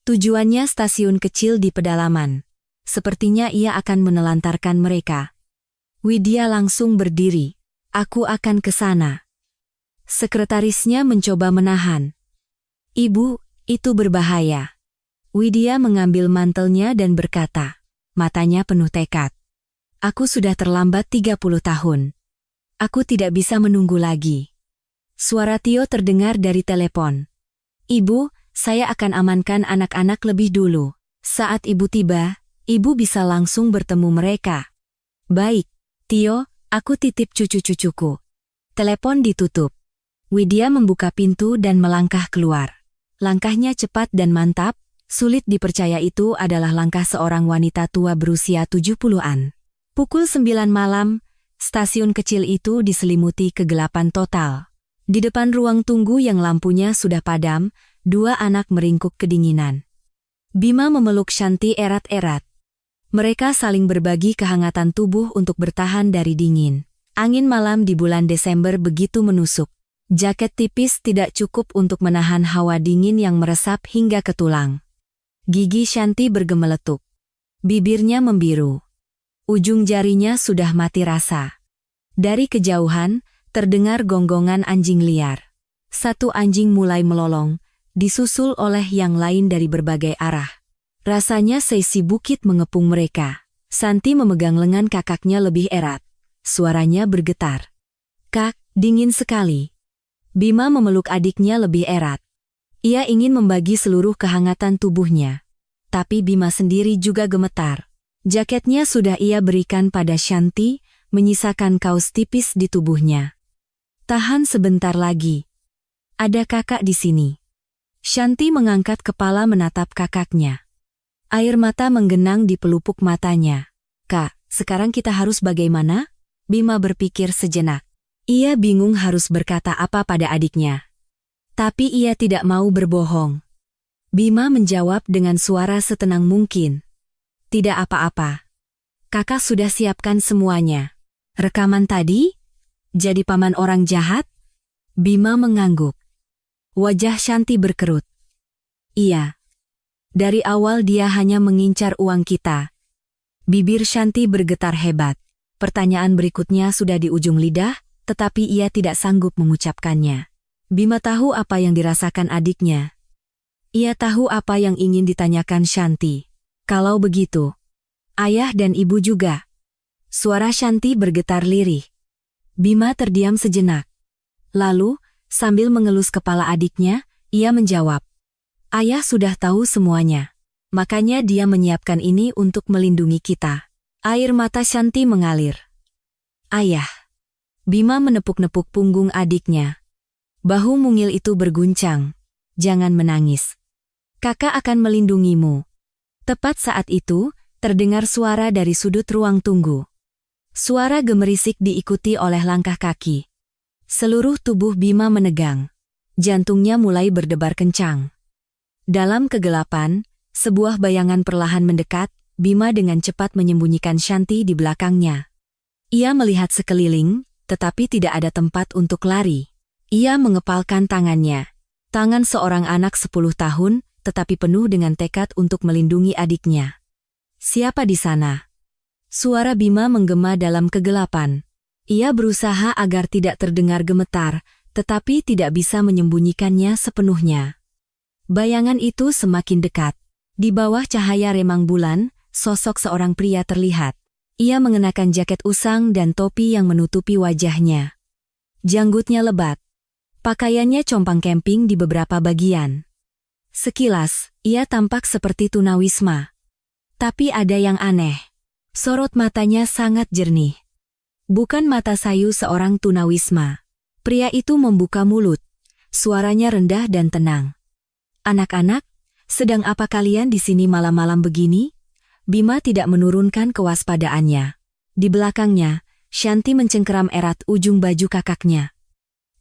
Tujuannya stasiun kecil di pedalaman. Sepertinya ia akan menelantarkan mereka. Widya langsung berdiri. Aku akan ke sana. Sekretarisnya mencoba menahan. Ibu, itu berbahaya. Widya mengambil mantelnya dan berkata, matanya penuh tekad. Aku sudah terlambat 30 tahun. Aku tidak bisa menunggu lagi. Suara Tio terdengar dari telepon. Ibu, saya akan amankan anak-anak lebih dulu. Saat ibu tiba, ibu bisa langsung bertemu mereka. Baik, Tio, aku titip cucu-cucuku. Telepon ditutup. Widya membuka pintu dan melangkah keluar. Langkahnya cepat dan mantap, sulit dipercaya itu adalah langkah seorang wanita tua berusia 70-an. Pukul 9 malam, stasiun kecil itu diselimuti kegelapan total. Di depan ruang tunggu yang lampunya sudah padam, dua anak meringkuk kedinginan. Bima memeluk Shanti erat-erat. Mereka saling berbagi kehangatan tubuh untuk bertahan dari dingin. Angin malam di bulan Desember begitu menusuk. Jaket tipis tidak cukup untuk menahan hawa dingin yang meresap hingga ke tulang. Gigi Shanti bergemeletuk. Bibirnya membiru. Ujung jarinya sudah mati rasa. Dari kejauhan, terdengar gonggongan anjing liar. Satu anjing mulai melolong, disusul oleh yang lain dari berbagai arah. Rasanya seisi bukit mengepung mereka. Shanti memegang lengan kakaknya lebih erat. Suaranya bergetar. Kak, dingin sekali. Bima memeluk adiknya lebih erat. Ia ingin membagi seluruh kehangatan tubuhnya. Tapi Bima sendiri juga gemetar. Jaketnya sudah ia berikan pada Shanti, menyisakan kaos tipis di tubuhnya. Tahan sebentar lagi. Ada kakak di sini. Shanti mengangkat kepala menatap kakaknya. Air mata menggenang di pelupuk matanya. Kak, sekarang kita harus bagaimana? Bima berpikir sejenak. Ia bingung harus berkata apa pada adiknya. Tapi ia tidak mau berbohong. Bima menjawab dengan suara setenang mungkin. Tidak apa-apa. Kakak sudah siapkan semuanya. Rekaman tadi? Jadi paman orang jahat? Bima mengangguk. Wajah Shanti berkerut. Iya. Dari awal dia hanya mengincar uang kita. Bibir Shanti bergetar hebat. Pertanyaan berikutnya sudah di ujung lidah, tetapi ia tidak sanggup mengucapkannya. Bima tahu apa yang dirasakan adiknya. Ia tahu apa yang ingin ditanyakan Shanti. Kalau begitu, ayah dan ibu juga. Suara Shanti bergetar lirih. Bima terdiam sejenak. Lalu, sambil mengelus kepala adiknya, ia menjawab. Ayah sudah tahu semuanya. Makanya dia menyiapkan ini untuk melindungi kita. Air mata Shanti mengalir. Ayah. Bima menepuk-nepuk punggung adiknya. Bahu mungil itu berguncang. Jangan menangis. Kakak akan melindungimu. Tepat saat itu, terdengar suara dari sudut ruang tunggu. Suara gemerisik diikuti oleh langkah kaki. Seluruh tubuh Bima menegang. Jantungnya mulai berdebar kencang. Dalam kegelapan, sebuah bayangan perlahan mendekat, Bima dengan cepat menyembunyikan Shanti di belakangnya. Ia melihat sekeliling, tetapi tidak ada tempat untuk lari. Ia mengepalkan tangannya. Tangan seorang anak 10 tahun, tetapi penuh dengan tekad untuk melindungi adiknya. Siapa di sana? Suara Bima menggema dalam kegelapan. Ia berusaha agar tidak terdengar gemetar, tetapi tidak bisa menyembunyikannya sepenuhnya. Bayangan itu semakin dekat. Di bawah cahaya remang bulan, sosok seorang pria terlihat. Ia mengenakan jaket usang dan topi yang menutupi wajahnya. Janggutnya lebat. Pakaiannya compang camping di beberapa bagian. Sekilas, ia tampak seperti tunawisma. Tapi ada yang aneh. Sorot matanya sangat jernih. Bukan mata sayu seorang tunawisma. Pria itu membuka mulut. Suaranya rendah dan tenang. Anak-anak, sedang apa kalian di sini malam-malam begini? Bima tidak menurunkan kewaspadaannya. Di belakangnya, Shanti mencengkeram erat ujung baju kakaknya.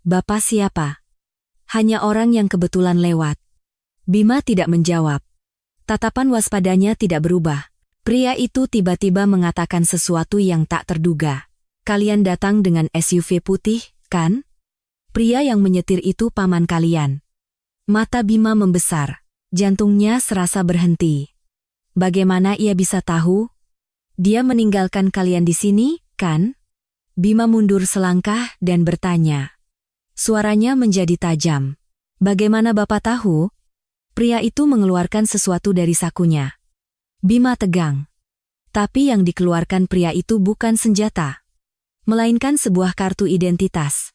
Bapak siapa? Hanya orang yang kebetulan lewat. Bima tidak menjawab. Tatapan waspadanya tidak berubah. Pria itu tiba-tiba mengatakan sesuatu yang tak terduga. Kalian datang dengan SUV putih, kan? Pria yang menyetir itu paman kalian. Mata Bima membesar. Jantungnya serasa berhenti. Bagaimana ia bisa tahu? Dia meninggalkan kalian di sini, kan? Bima mundur selangkah dan bertanya. Suaranya menjadi tajam. Bagaimana Bapak tahu? Pria itu mengeluarkan sesuatu dari sakunya. Bima tegang. Tapi yang dikeluarkan pria itu bukan senjata, melainkan sebuah kartu identitas.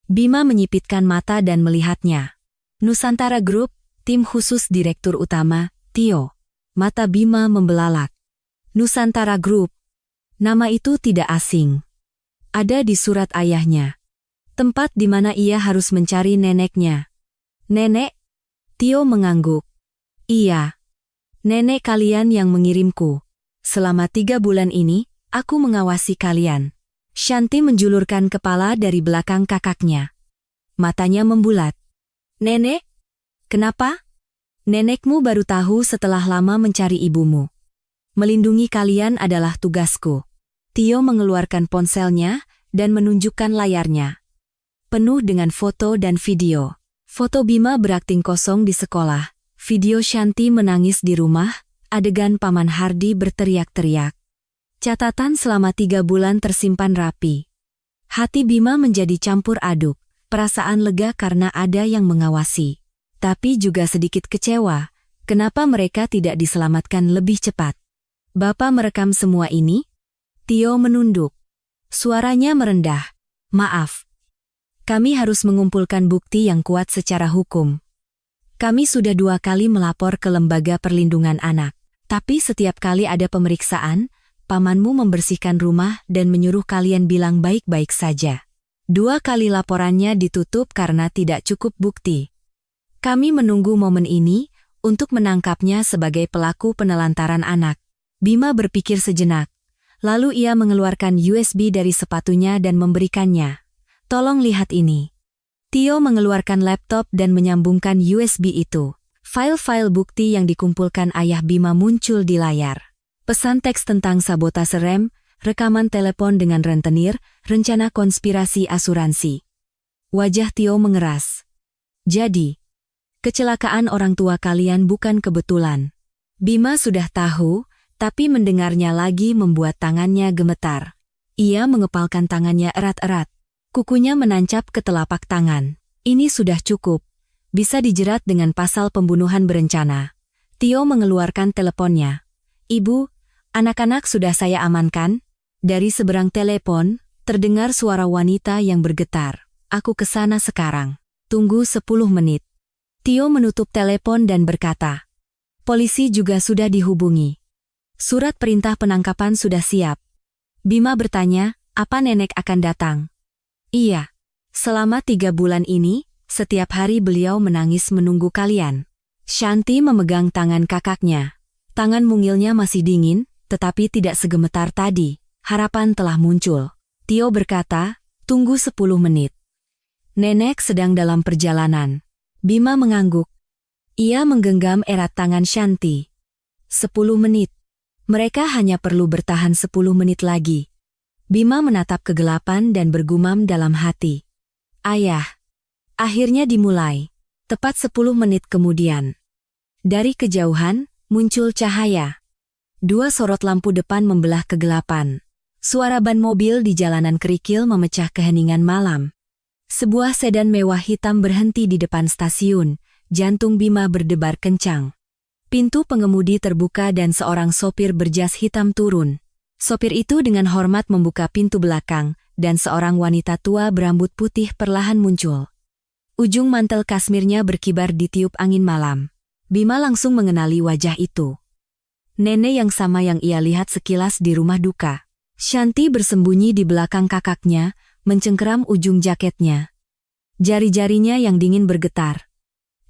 Bima menyipitkan mata dan melihatnya. Nusantara Group, tim khusus Direktur Utama, Tio. Mata Bima membelalak. Nusantara Group. Nama itu tidak asing. Ada di surat ayahnya. Tempat di mana ia harus mencari neneknya. Nenek? Tio mengangguk. Iya. Nenek kalian yang mengirimku. Selama 3 bulan ini, aku mengawasi kalian. Shanti menjulurkan kepala dari belakang kakaknya. Matanya membulat. Nenek? Kenapa? Nenekmu baru tahu setelah lama mencari ibumu. Melindungi kalian adalah tugasku. Tio mengeluarkan ponselnya dan menunjukkan layarnya. Penuh dengan foto dan video. Foto Bima berakting kosong di sekolah. Video Shanti menangis di rumah, adegan Paman Hardi berteriak-teriak. Catatan selama 3 bulan tersimpan rapi. Hati Bima menjadi campur aduk, perasaan lega karena ada yang mengawasi. Tapi juga sedikit kecewa, kenapa mereka tidak diselamatkan lebih cepat. Bapak merekam semua ini? Tio menunduk. Suaranya merendah. Maaf. Kami harus mengumpulkan bukti yang kuat secara hukum. Kami sudah 2 kali melapor ke Lembaga Perlindungan Anak. Tapi setiap kali ada pemeriksaan, pamanmu membersihkan rumah dan menyuruh kalian bilang baik-baik saja. 2 kali laporannya ditutup karena tidak cukup bukti. Kami menunggu momen ini untuk menangkapnya sebagai pelaku penelantaran anak. Bima berpikir sejenak. Lalu ia mengeluarkan USB dari sepatunya dan memberikannya. Tolong lihat ini. Tio mengeluarkan laptop dan menyambungkan USB itu. File-file bukti yang dikumpulkan ayah Bima muncul di layar. Pesan teks tentang sabotase rem, rekaman telepon dengan rentenir, rencana konspirasi asuransi. Wajah Tio mengeras. Jadi, kecelakaan orang tua kalian bukan kebetulan. Bima sudah tahu, tapi mendengarnya lagi membuat tangannya gemetar. Ia mengepalkan tangannya erat-erat. Kukunya menancap ke telapak tangan. Ini sudah cukup. Bisa dijerat dengan pasal pembunuhan berencana. Tio mengeluarkan teleponnya. Ibu, anak-anak sudah saya amankan. Dari seberang telepon, terdengar suara wanita yang bergetar. Aku ke sana sekarang. Tunggu 10 menit. Tio menutup telepon dan berkata. Polisi juga sudah dihubungi. Surat perintah penangkapan sudah siap. Bima bertanya, apa nenek akan datang? Iya. Selama 3 bulan ini, setiap hari beliau menangis menunggu kalian. Shanti memegang tangan kakaknya. Tangan mungilnya masih dingin, tetapi tidak segemetar tadi. Harapan telah muncul. Tio berkata, tunggu 10 menit. Nenek sedang dalam perjalanan. Bima mengangguk. Ia menggenggam erat tangan Shanti. 10 menit. Mereka hanya perlu bertahan 10 menit lagi. Bima menatap kegelapan dan bergumam dalam hati. Ayah. Akhirnya dimulai. Tepat 10 menit kemudian. Dari kejauhan, muncul cahaya. 2 sorot lampu depan membelah kegelapan. Suara ban mobil di jalanan kerikil memecah keheningan malam. Sebuah sedan mewah hitam berhenti di depan stasiun. Jantung Bima berdebar kencang. Pintu pengemudi terbuka dan seorang sopir berjas hitam turun. Sopir itu dengan hormat membuka pintu belakang, dan seorang wanita tua berambut putih perlahan muncul. Ujung mantel kasmirnya berkibar ditiup angin malam. Bima langsung mengenali wajah itu. Nenek yang sama yang ia lihat sekilas di rumah duka. Shanti bersembunyi di belakang kakaknya, mencengkeram ujung jaketnya. Jari-jarinya yang dingin bergetar.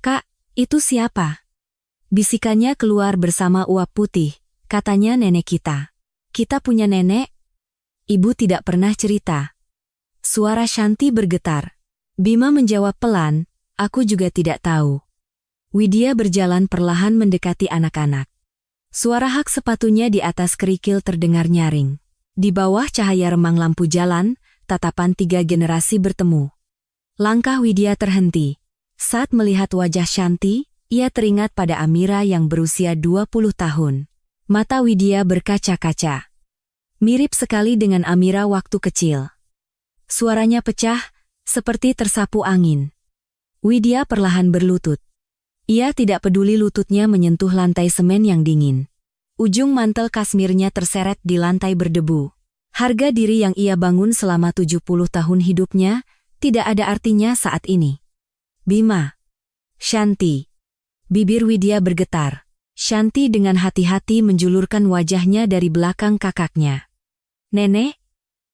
Kak, itu siapa? Bisikannya keluar bersama uap putih, katanya nenek kita. Kita punya nenek? Ibu tidak pernah cerita. Suara Shanti bergetar. Bima menjawab pelan, aku juga tidak tahu. Widya berjalan perlahan mendekati anak-anak. Suara hak sepatunya di atas kerikil terdengar nyaring. Di bawah cahaya remang lampu jalan, tatapan 3 generasi bertemu. Langkah Widya terhenti. Saat melihat wajah Shanti, ia teringat pada Amira yang berusia 20 tahun. Mata Widya berkaca-kaca. Mirip sekali dengan Amira waktu kecil. Suaranya pecah, seperti tersapu angin. Widya perlahan berlutut. Ia tidak peduli lututnya menyentuh lantai semen yang dingin. Ujung mantel kasmirnya terseret di lantai berdebu. Harga diri yang ia bangun selama 70 tahun hidupnya, tidak ada artinya saat ini. Bima. Shanti. Bibir Widya bergetar. Shanti dengan hati-hati menjulurkan wajahnya dari belakang kakaknya. Nenek?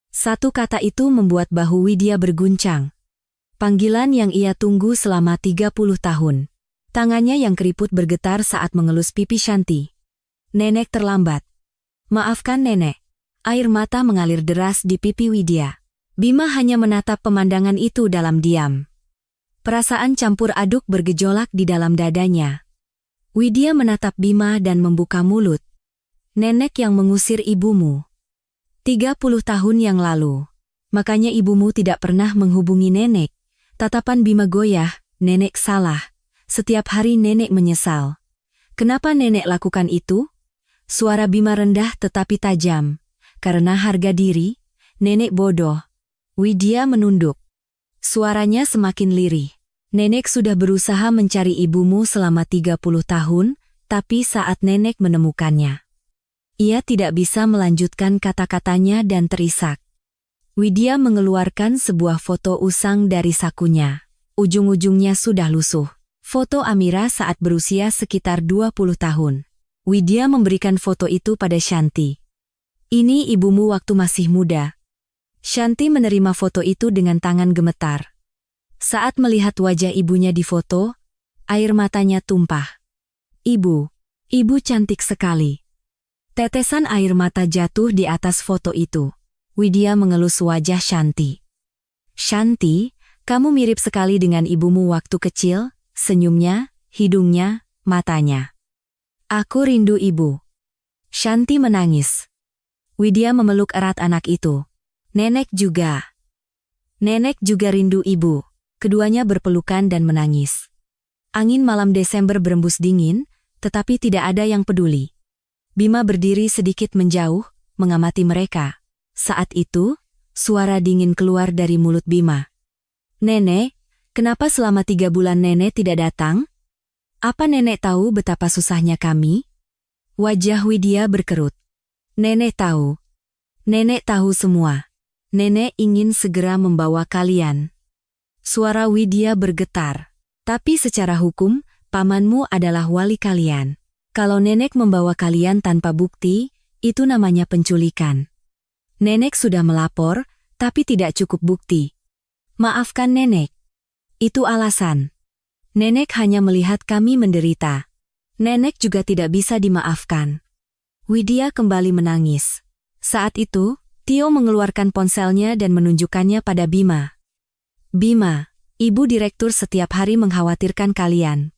Satu kata itu membuat bahu Widya berguncang. Panggilan yang ia tunggu selama 30 tahun. Tangannya yang keriput bergetar saat mengelus pipi Shanti. Nenek terlambat. Maafkan nenek. Air mata mengalir deras di pipi Widya. Bima hanya menatap pemandangan itu dalam diam. Perasaan campur aduk bergejolak di dalam dadanya. Widya menatap Bima dan membuka mulut. Nenek yang mengusir ibumu. 30 tahun yang lalu. Makanya ibumu tidak pernah menghubungi nenek. Tatapan Bima goyah, nenek salah. Setiap hari nenek menyesal. Kenapa nenek lakukan itu? Suara Bima rendah tetapi tajam. Karena harga diri, nenek bodoh. Widya menunduk. Suaranya semakin lirih. Nenek sudah berusaha mencari ibumu selama 30 tahun, tapi saat nenek menemukannya, ia tidak bisa melanjutkan kata-katanya dan terisak. Widya mengeluarkan sebuah foto usang dari sakunya. Ujung-ujungnya sudah lusuh. Foto Amira saat berusia sekitar 20 tahun. Widya memberikan foto itu pada Shanti. Ini ibumu waktu masih muda. Shanti menerima foto itu dengan tangan gemetar. Saat melihat wajah ibunya di foto, air matanya tumpah. Ibu cantik sekali. Tetesan air mata jatuh di atas foto itu. Widya mengelus wajah Shanti. Shanti, kamu mirip sekali dengan ibumu waktu kecil, senyumnya, hidungnya, matanya. Aku rindu ibu. Shanti menangis. Widya memeluk erat anak itu. Nenek juga rindu ibu. Keduanya berpelukan dan menangis. Angin malam Desember berembus dingin, tetapi tidak ada yang peduli. Bima berdiri sedikit menjauh, mengamati mereka. Saat itu, suara dingin keluar dari mulut Bima. Nenek, kenapa selama 3 bulan nenek tidak datang? Apa nenek tahu betapa susahnya kami? Wajah Widya berkerut. Nenek tahu. Nenek tahu semua. Nenek ingin segera membawa kalian. Suara Widya bergetar. Tapi secara hukum, pamanmu adalah wali kalian. Kalau nenek membawa kalian tanpa bukti, itu namanya penculikan. Nenek sudah melapor, tapi tidak cukup bukti. Maafkan nenek. Itu alasan. Nenek hanya melihat kami menderita. Nenek juga tidak bisa dimaafkan. Widya kembali menangis. Saat itu, Tio mengeluarkan ponselnya dan menunjukkannya pada Bima. Bima, ibu direktur setiap hari mengkhawatirkan kalian.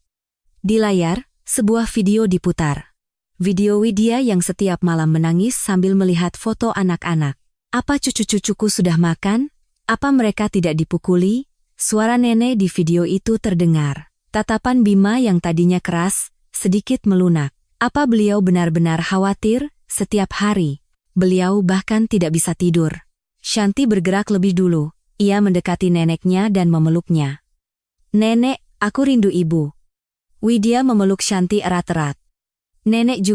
Di layar, sebuah video diputar. Video Widya yang setiap malam menangis sambil melihat foto anak-anak. Apa cucu-cucuku sudah makan? Apa mereka tidak dipukuli? Suara nenek di video itu terdengar. Tatapan Bima yang tadinya keras, sedikit melunak. Apa beliau benar-benar khawatir? Setiap hari, beliau bahkan tidak bisa tidur. Shanti bergerak lebih dulu. Ia mendekati neneknya dan memeluknya. Nenek, aku rindu ibu. Widya memeluk Shanti erat-erat. Nenek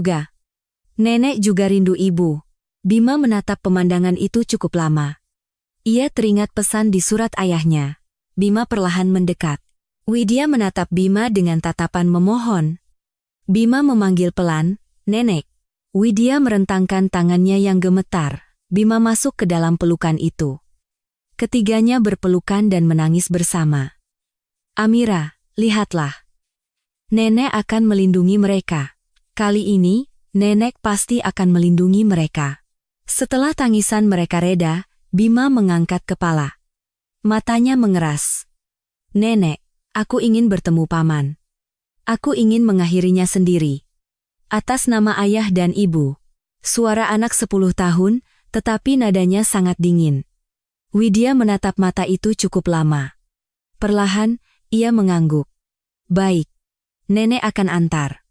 juga rindu ibu. Bima menatap pemandangan itu cukup lama. Ia teringat pesan di surat ayahnya. Bima perlahan mendekat. Widya menatap Bima dengan tatapan memohon. Bima memanggil pelan, nenek. Widya merentangkan tangannya yang gemetar. Bima masuk ke dalam pelukan itu. Ketiganya berpelukan dan menangis bersama. Amira, lihatlah. Nenek akan melindungi mereka. Kali ini, nenek pasti akan melindungi mereka. Setelah tangisan mereka reda, Bima mengangkat kepala. Matanya mengeras. Nenek, aku ingin bertemu paman. Aku ingin mengakhirinya sendiri. Atas nama ayah dan ibu. Suara anak 10 tahun, tetapi nadanya sangat dingin. Widya menatap mata itu cukup lama. Perlahan, ia mengangguk. Baik. Nenek akan antar.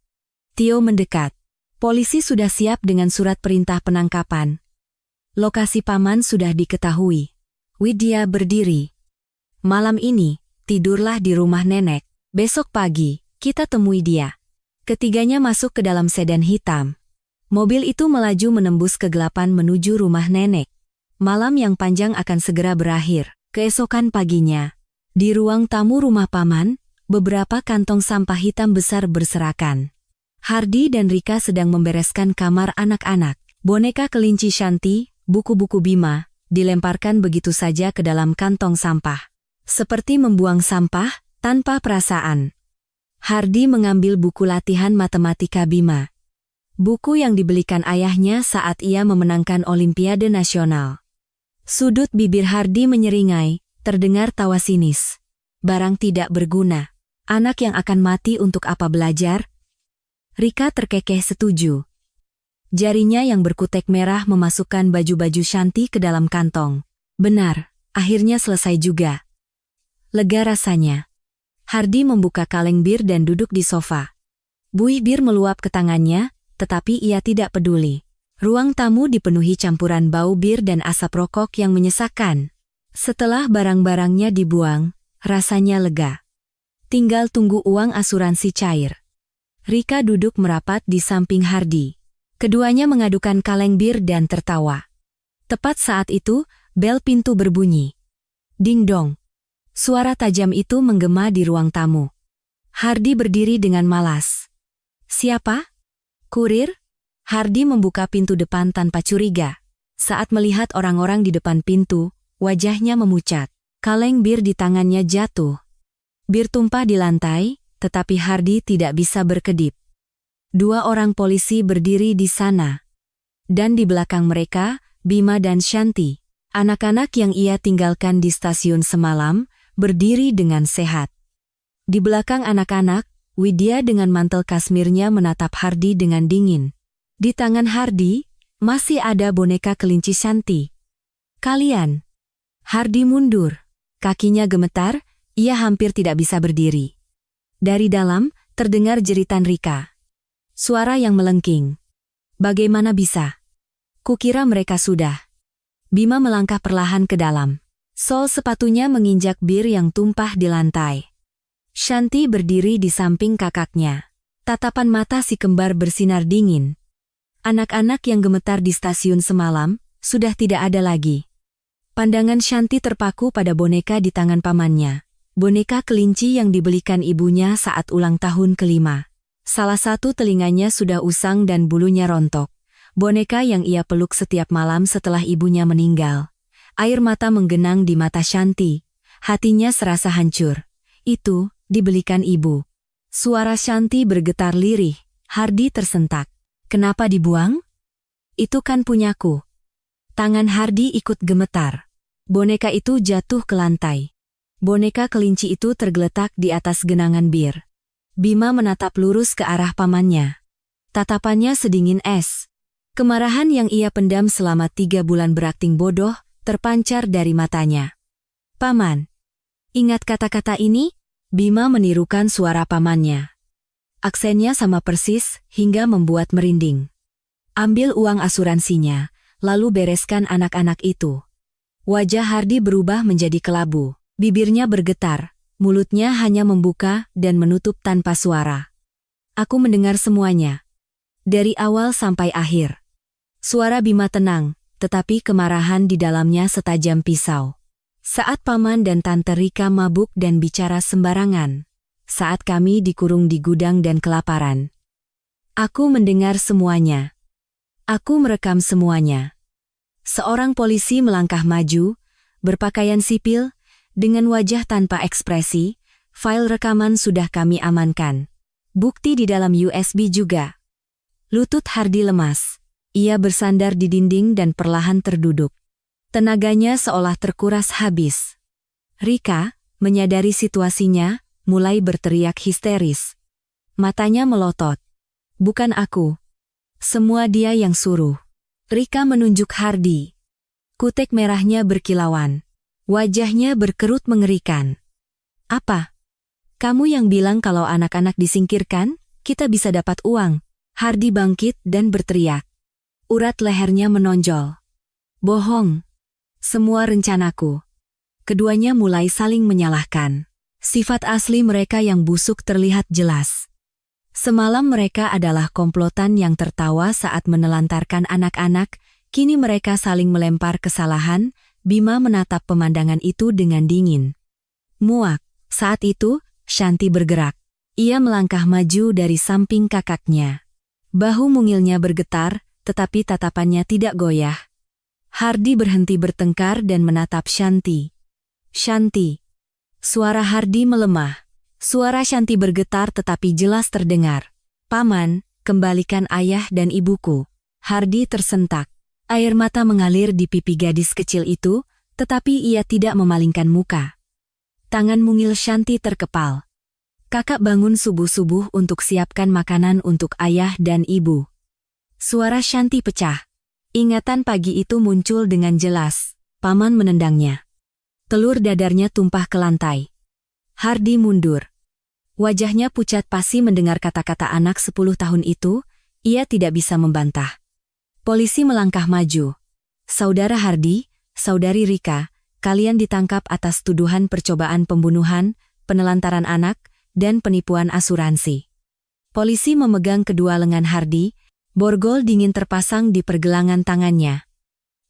Tio mendekat. Polisi sudah siap dengan surat perintah penangkapan. Lokasi paman sudah diketahui. Widya berdiri. Malam ini, tidurlah di rumah nenek. Besok pagi, kita temui dia. Ketiganya masuk ke dalam sedan hitam. Mobil itu melaju menembus kegelapan menuju rumah nenek. Malam yang panjang akan segera berakhir. Keesokan paginya, di ruang tamu rumah paman, beberapa kantong sampah hitam besar berserakan. Hardi dan Rika sedang membereskan kamar anak-anak. Boneka kelinci Shanti, Buku-buku Bima dilemparkan begitu saja ke dalam kantong sampah. Seperti membuang sampah tanpa perasaan. Hardi mengambil buku latihan matematika Bima. Buku yang dibelikan ayahnya saat ia memenangkan Olimpiade Nasional. Sudut bibir Hardi menyeringai, terdengar tawa sinis. Barang tidak berguna. Anak yang akan mati untuk apa belajar? Rika terkekeh setuju. Jarinya yang berkutek merah memasukkan baju-baju Shanti ke dalam kantong. Benar, akhirnya selesai juga. Lega rasanya. Hardi membuka kaleng bir dan duduk di sofa. Buih bir meluap ke tangannya, tetapi ia tidak peduli. Ruang tamu dipenuhi campuran bau bir dan asap rokok yang menyesakkan. Setelah barang-barangnya dibuang, rasanya lega. Tinggal tunggu uang asuransi cair. Rika duduk merapat di samping Hardi. Keduanya mengadukan kaleng bir dan tertawa. Tepat saat itu, bel pintu berbunyi. Ding dong. Suara tajam itu menggema di ruang tamu. Hardi berdiri dengan malas. Siapa? Kurir? Hardi membuka pintu depan tanpa curiga. Saat melihat orang-orang di depan pintu, wajahnya memucat. Kaleng bir di tangannya jatuh. Bir tumpah di lantai, tetapi Hardi tidak bisa berkedip. 2 orang polisi berdiri di sana. Dan di belakang mereka, Bima dan Shanti. Anak-anak yang ia tinggalkan di stasiun semalam, berdiri dengan sehat. Di belakang anak-anak, Widya dengan mantel kasmirnya menatap Hardi dengan dingin. Di tangan Hardi, masih ada boneka kelinci Shanti. Kalian. Hardi mundur. Kakinya gemetar, ia hampir tidak bisa berdiri. Dari dalam, terdengar jeritan Rika. Suara yang melengking. Bagaimana bisa? Kukira mereka sudah. Bima melangkah perlahan ke dalam. Sol sepatunya menginjak bir yang tumpah di lantai. Shanti berdiri di samping kakaknya. Tatapan mata si kembar bersinar dingin. Anak-anak yang gemetar di stasiun semalam, sudah tidak ada lagi. Pandangan Shanti terpaku pada boneka di tangan pamannya. Boneka kelinci yang dibelikan ibunya saat ulang tahun ke-5. Salah satu telinganya sudah usang dan bulunya rontok. Boneka yang ia peluk setiap malam setelah ibunya meninggal. Air mata menggenang di mata Shanti. Hatinya serasa hancur. Itu, dibelikan ibu. Suara Shanti bergetar lirih. Hardi tersentak. Kenapa dibuang? Itu kan punyaku. Tangan Hardi ikut gemetar. Boneka itu jatuh ke lantai. Boneka kelinci itu tergeletak di atas genangan bir. Bima menatap lurus ke arah pamannya. Tatapannya sedingin es. Kemarahan yang ia pendam selama 3 bulan berakting bodoh, terpancar dari matanya. Paman. Ingat kata-kata ini? Bima menirukan suara pamannya. Aksennya sama persis, hingga membuat merinding. Ambil uang asuransinya, lalu bereskan anak-anak itu. Wajah Hardi berubah menjadi kelabu. Bibirnya bergetar, mulutnya hanya membuka dan menutup tanpa suara. Aku mendengar semuanya. Dari awal sampai akhir. Suara Bima tenang, tetapi kemarahan di dalamnya setajam pisau. Saat paman dan tante Rika mabuk dan bicara sembarangan. Saat kami dikurung di gudang dan kelaparan. Aku mendengar semuanya. Aku merekam semuanya. Seorang polisi melangkah maju, berpakaian sipil, dengan wajah tanpa ekspresi. File rekaman sudah kami amankan. Bukti di dalam USB juga. Lutut Hardi lemas. Ia bersandar di dinding dan perlahan terduduk. Tenaganya seolah terkuras habis. Rika, menyadari situasinya, mulai berteriak histeris. Matanya melotot. Bukan aku. Semua dia yang suruh. Rika menunjuk Hardi. Kutek merahnya berkilauan. Wajahnya berkerut mengerikan. Apa? Kamu yang bilang kalau anak-anak disingkirkan, kita bisa dapat uang. Hardi bangkit dan berteriak. Urat lehernya menonjol. Bohong. Semua rencanaku. Keduanya mulai saling menyalahkan. Sifat asli mereka yang busuk terlihat jelas. Semalam mereka adalah komplotan yang tertawa saat menelantarkan anak-anak, kini mereka saling melempar kesalahan. Bima menatap pemandangan itu dengan dingin. Muak. Saat itu, Shanti bergerak. Ia melangkah maju dari samping kakaknya. Bahu mungilnya bergetar, tetapi tatapannya tidak goyah. Hardi berhenti bertengkar dan menatap Shanti. Shanti. Suara Hardi melemah. Suara Shanti bergetar tetapi jelas terdengar. Paman, kembalikan ayah dan ibuku. Hardi tersentak. Air mata mengalir di pipi gadis kecil itu, tetapi ia tidak memalingkan muka. Tangan mungil Shanti terkepal. Kakak bangun subuh-subuh untuk siapkan makanan untuk ayah dan ibu. Suara Shanti pecah. Ingatan pagi itu muncul dengan jelas. Paman menendangnya. Telur dadarnya tumpah ke lantai. Hardi mundur. Wajahnya pucat pasi mendengar kata-kata anak 10 tahun itu, ia tidak bisa membantah. Polisi melangkah maju. Saudara Hardi, Saudari Rika, kalian ditangkap atas tuduhan percobaan pembunuhan, penelantaran anak, dan penipuan asuransi. Polisi memegang kedua lengan Hardi, borgol dingin terpasang di pergelangan tangannya.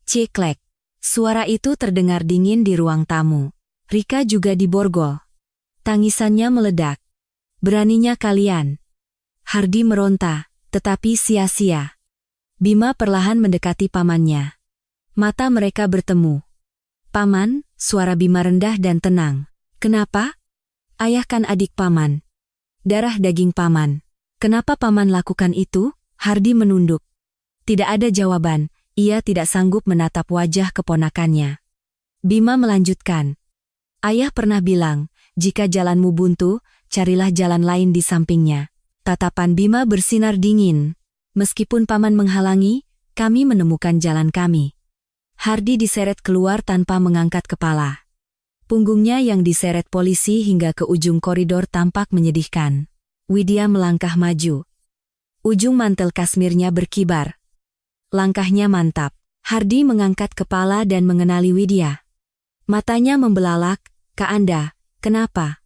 Ciklek. Suara itu terdengar dingin di ruang tamu. Rika juga diborgol. Tangisannya meledak. Beraninya kalian. Hardi meronta, tetapi sia-sia. Bima perlahan mendekati pamannya. Mata mereka bertemu. Paman, suara Bima rendah dan tenang. Kenapa? Ayah kan adik paman. Darah daging paman. Kenapa paman lakukan itu? Hardi menunduk. Tidak ada jawaban, ia tidak sanggup menatap wajah keponakannya. Bima melanjutkan. Ayah pernah bilang, jika jalanmu buntu, carilah jalan lain di sampingnya. Tatapan Bima bersinar dingin. Meskipun paman menghalangi, kami menemukan jalan kami. Hardi diseret keluar tanpa mengangkat kepala. Punggungnya yang diseret polisi hingga ke ujung koridor tampak menyedihkan. Widya melangkah maju. Ujung mantel kasmirnya berkibar. Langkahnya mantap. Hardi mengangkat kepala dan mengenali Widya. Matanya membelalak. Kak Anda, kenapa?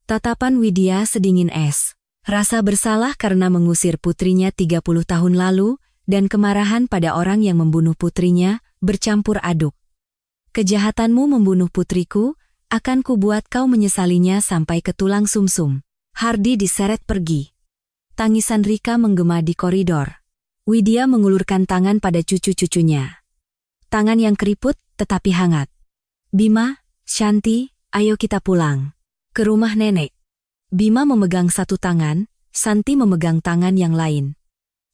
Tatapan Widya sedingin es. Rasa bersalah karena mengusir putrinya 30 tahun lalu, dan kemarahan pada orang yang membunuh putrinya, bercampur aduk. Kejahatanmu membunuh putriku, akan kubuat kau menyesalinya sampai ke tulang sumsum. Hardi diseret pergi. Tangisan Rika menggema di koridor. Widya mengulurkan tangan pada cucu-cucunya. Tangan yang keriput, tetapi hangat. Bima, Shanti, ayo kita pulang. Ke rumah nenek. Bima memegang satu tangan, Shanti memegang tangan yang lain.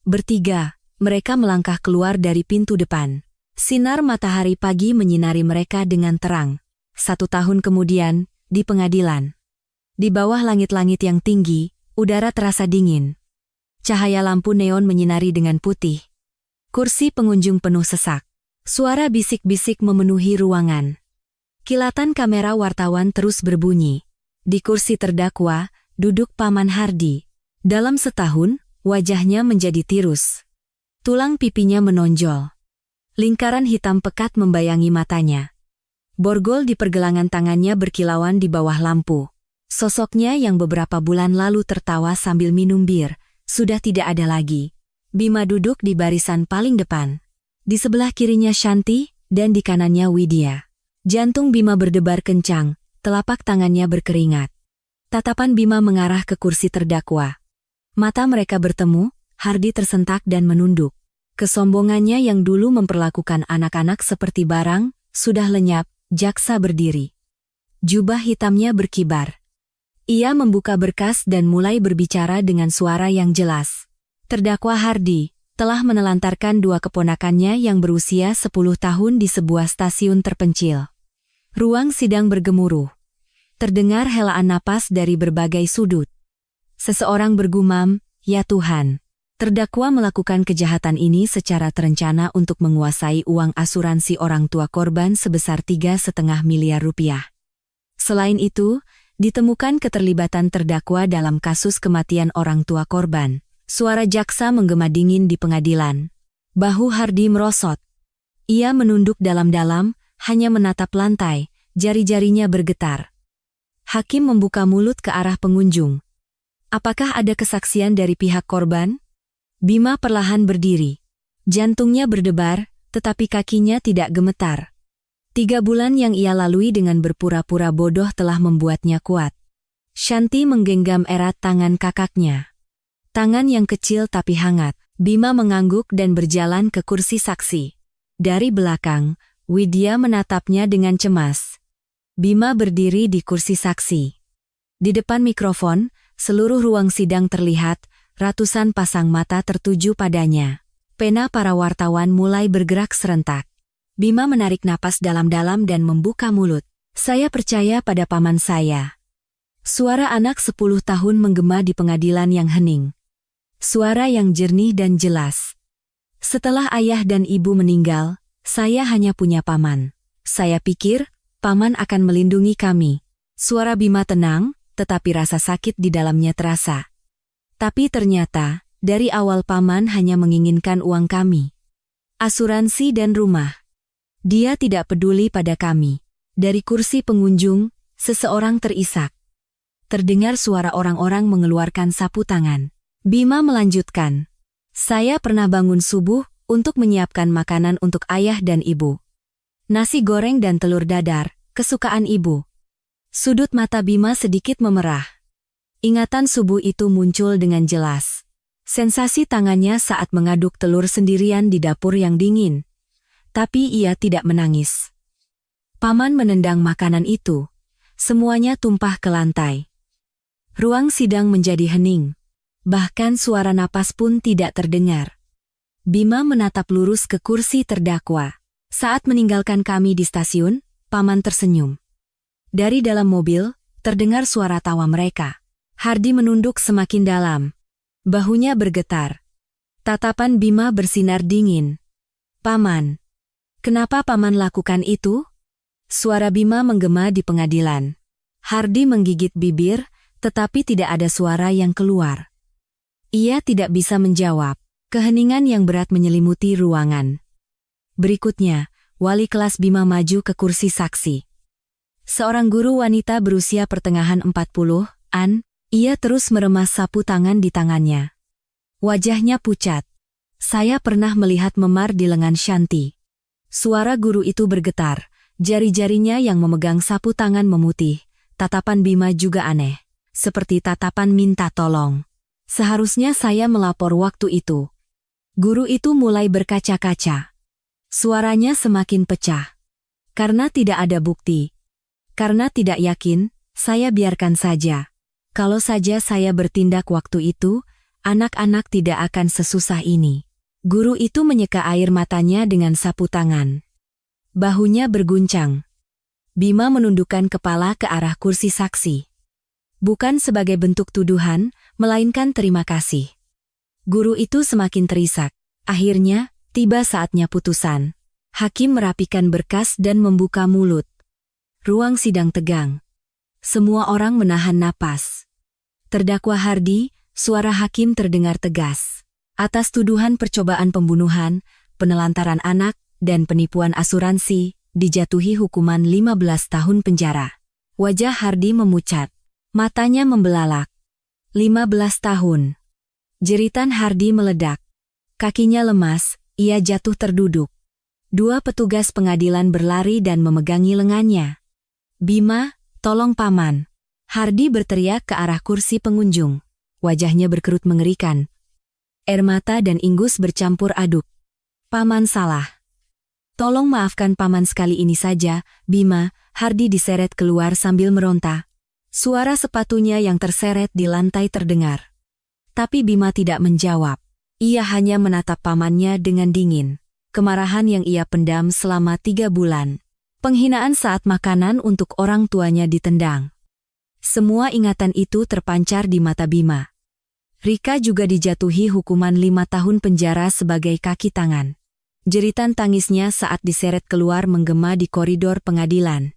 Bertiga, mereka melangkah keluar dari pintu depan. Sinar matahari pagi menyinari mereka dengan terang. 1 tahun kemudian, di pengadilan. Di bawah langit-langit yang tinggi, udara terasa dingin. Cahaya lampu neon menyinari dengan putih. Kursi pengunjung penuh sesak. Suara bisik-bisik memenuhi ruangan. Kilatan kamera wartawan terus berbunyi. Di kursi terdakwa, duduk Paman Hardi. Dalam setahun, wajahnya menjadi tirus. Tulang pipinya menonjol. Lingkaran hitam pekat membayangi matanya. Borgol di pergelangan tangannya berkilauan di bawah lampu. Sosoknya yang beberapa bulan lalu tertawa sambil minum bir, sudah tidak ada lagi. Bima duduk di barisan paling depan. Di sebelah kirinya Shanti, dan di kanannya Widya. Jantung Bima berdebar kencang, telapak tangannya berkeringat. Tatapan Bima mengarah ke kursi terdakwa. Mata mereka bertemu, Hardi tersentak dan menunduk. Kesombongannya yang dulu memperlakukan anak-anak seperti barang, sudah lenyap, jaksa berdiri. Jubah hitamnya berkibar. Ia membuka berkas dan mulai berbicara dengan suara yang jelas. Terdakwa Hardi telah menelantarkan 2 keponakannya yang berusia 10 tahun di sebuah stasiun terpencil. Ruang sidang bergemuruh. Terdengar helaan napas dari berbagai sudut. Seseorang bergumam, "Ya Tuhan." Terdakwa melakukan kejahatan ini secara terencana untuk menguasai uang asuransi orang tua korban sebesar 3,5 miliar rupiah. Selain itu, ditemukan keterlibatan terdakwa dalam kasus kematian orang tua korban. Suara jaksa menggema dingin di pengadilan. Bahu Hardi merosot. Ia menunduk dalam-dalam, hanya menatap lantai, jari-jarinya bergetar. Hakim membuka mulut ke arah pengunjung. Apakah ada kesaksian dari pihak korban? Bima perlahan berdiri. Jantungnya berdebar, tetapi kakinya tidak gemetar. 3 bulan yang ia lalui dengan berpura-pura bodoh telah membuatnya kuat. Shanti menggenggam erat tangan kakaknya. Tangan yang kecil tapi hangat. Bima mengangguk dan berjalan ke kursi saksi. Dari belakang, Widya menatapnya dengan cemas. Bima berdiri di kursi saksi. Di depan mikrofon, seluruh ruang sidang terlihat, ratusan pasang mata tertuju padanya. Pena para wartawan mulai bergerak serentak. Bima menarik napas dalam-dalam dan membuka mulut. Saya percaya pada paman saya. Suara anak 10 tahun menggema di pengadilan yang hening. Suara yang jernih dan jelas. Setelah ayah dan ibu meninggal, saya hanya punya paman. Saya pikir, paman akan melindungi kami. Suara Bima tenang, tetapi rasa sakit di dalamnya terasa. Tapi ternyata, dari awal paman hanya menginginkan uang kami. Asuransi dan rumah. Dia tidak peduli pada kami. Dari kursi pengunjung, seseorang terisak. Terdengar suara orang-orang mengeluarkan sapu tangan. Bima melanjutkan. Saya pernah bangun subuh untuk menyiapkan makanan untuk ayah dan ibu. Nasi goreng dan telur dadar, kesukaan ibu. Sudut mata Bima sedikit memerah. Ingatan subuh itu muncul dengan jelas. Sensasi tangannya saat mengaduk telur sendirian di dapur yang dingin. Tapi ia tidak menangis. Paman menendang makanan itu. Semuanya tumpah ke lantai. Ruang sidang menjadi hening. Bahkan suara napas pun tidak terdengar. Bima menatap lurus ke kursi terdakwa. Saat meninggalkan kami di stasiun, paman tersenyum. Dari dalam mobil, terdengar suara tawa mereka. Hardi menunduk semakin dalam. Bahunya bergetar. Tatapan Bima bersinar dingin. Paman. Kenapa paman lakukan itu? Suara Bima menggema di pengadilan. Hardi menggigit bibir, tetapi tidak ada suara yang keluar. Ia tidak bisa menjawab. Keheningan yang berat menyelimuti ruangan. Berikutnya, wali kelas Bima maju ke kursi saksi. Seorang guru wanita berusia pertengahan 40-an, ia terus meremas sapu tangan di tangannya. Wajahnya pucat. Saya pernah melihat memar di lengan Shanti. Suara guru itu bergetar. Jari-jarinya yang memegang sapu tangan memutih. Tatapan Bima juga aneh. Seperti tatapan minta tolong. Seharusnya saya melapor waktu itu. Guru itu mulai berkaca-kaca. Suaranya semakin pecah. Karena tidak ada bukti. Karena tidak yakin, saya biarkan saja. Kalau saja saya bertindak waktu itu, anak-anak tidak akan sesusah ini. Guru itu menyeka air matanya dengan sapu tangan. Bahunya berguncang. Bima menundukkan kepala ke arah kursi saksi. Bukan sebagai bentuk tuduhan, melainkan terima kasih. Guru itu semakin terisak. Akhirnya, tiba saatnya putusan. Hakim merapikan berkas dan membuka mulut. Ruang sidang tegang. Semua orang menahan napas. Terdakwa Hardi, suara hakim terdengar tegas. Atas tuduhan percobaan pembunuhan, penelantaran anak, dan penipuan asuransi, dijatuhi hukuman 15 tahun penjara. Wajah Hardi memucat. Matanya membelalak. 15 tahun. Jeritan Hardi meledak. Kakinya lemas, ia jatuh terduduk. Dua petugas pengadilan berlari dan memegangi lengannya. Bima, tolong paman. Hardi berteriak ke arah kursi pengunjung. Wajahnya berkerut mengerikan. Air mata dan ingus bercampur aduk. Paman salah. Tolong maafkan paman sekali ini saja, Bima. Hardi diseret keluar sambil meronta. Suara sepatunya yang terseret di lantai terdengar. Tapi Bima tidak menjawab. Ia hanya menatap pamannya dengan dingin. Kemarahan yang ia pendam selama 3 bulan. Penghinaan saat makanan untuk orang tuanya ditendang. Semua ingatan itu terpancar di mata Bima. Rika juga dijatuhi hukuman 5 tahun penjara sebagai kaki tangan. Jeritan tangisnya saat diseret keluar menggema di koridor pengadilan.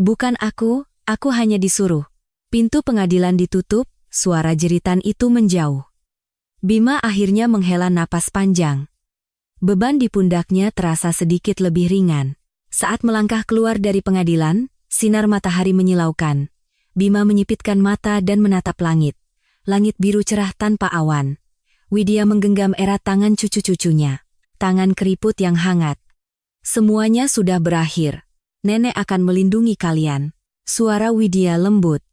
Bukan aku hanya disuruh. Pintu pengadilan ditutup, suara jeritan itu menjauh. Bima akhirnya menghela napas panjang. Beban di pundaknya terasa sedikit lebih ringan. Saat melangkah keluar dari pengadilan, sinar matahari menyilaukan. Bima menyipitkan mata dan menatap langit. Langit biru cerah tanpa awan. Widya menggenggam erat tangan cucu-cucunya. Tangan keriput yang hangat. Semuanya sudah berakhir. Nenek akan melindungi kalian. Suara Widya lembut.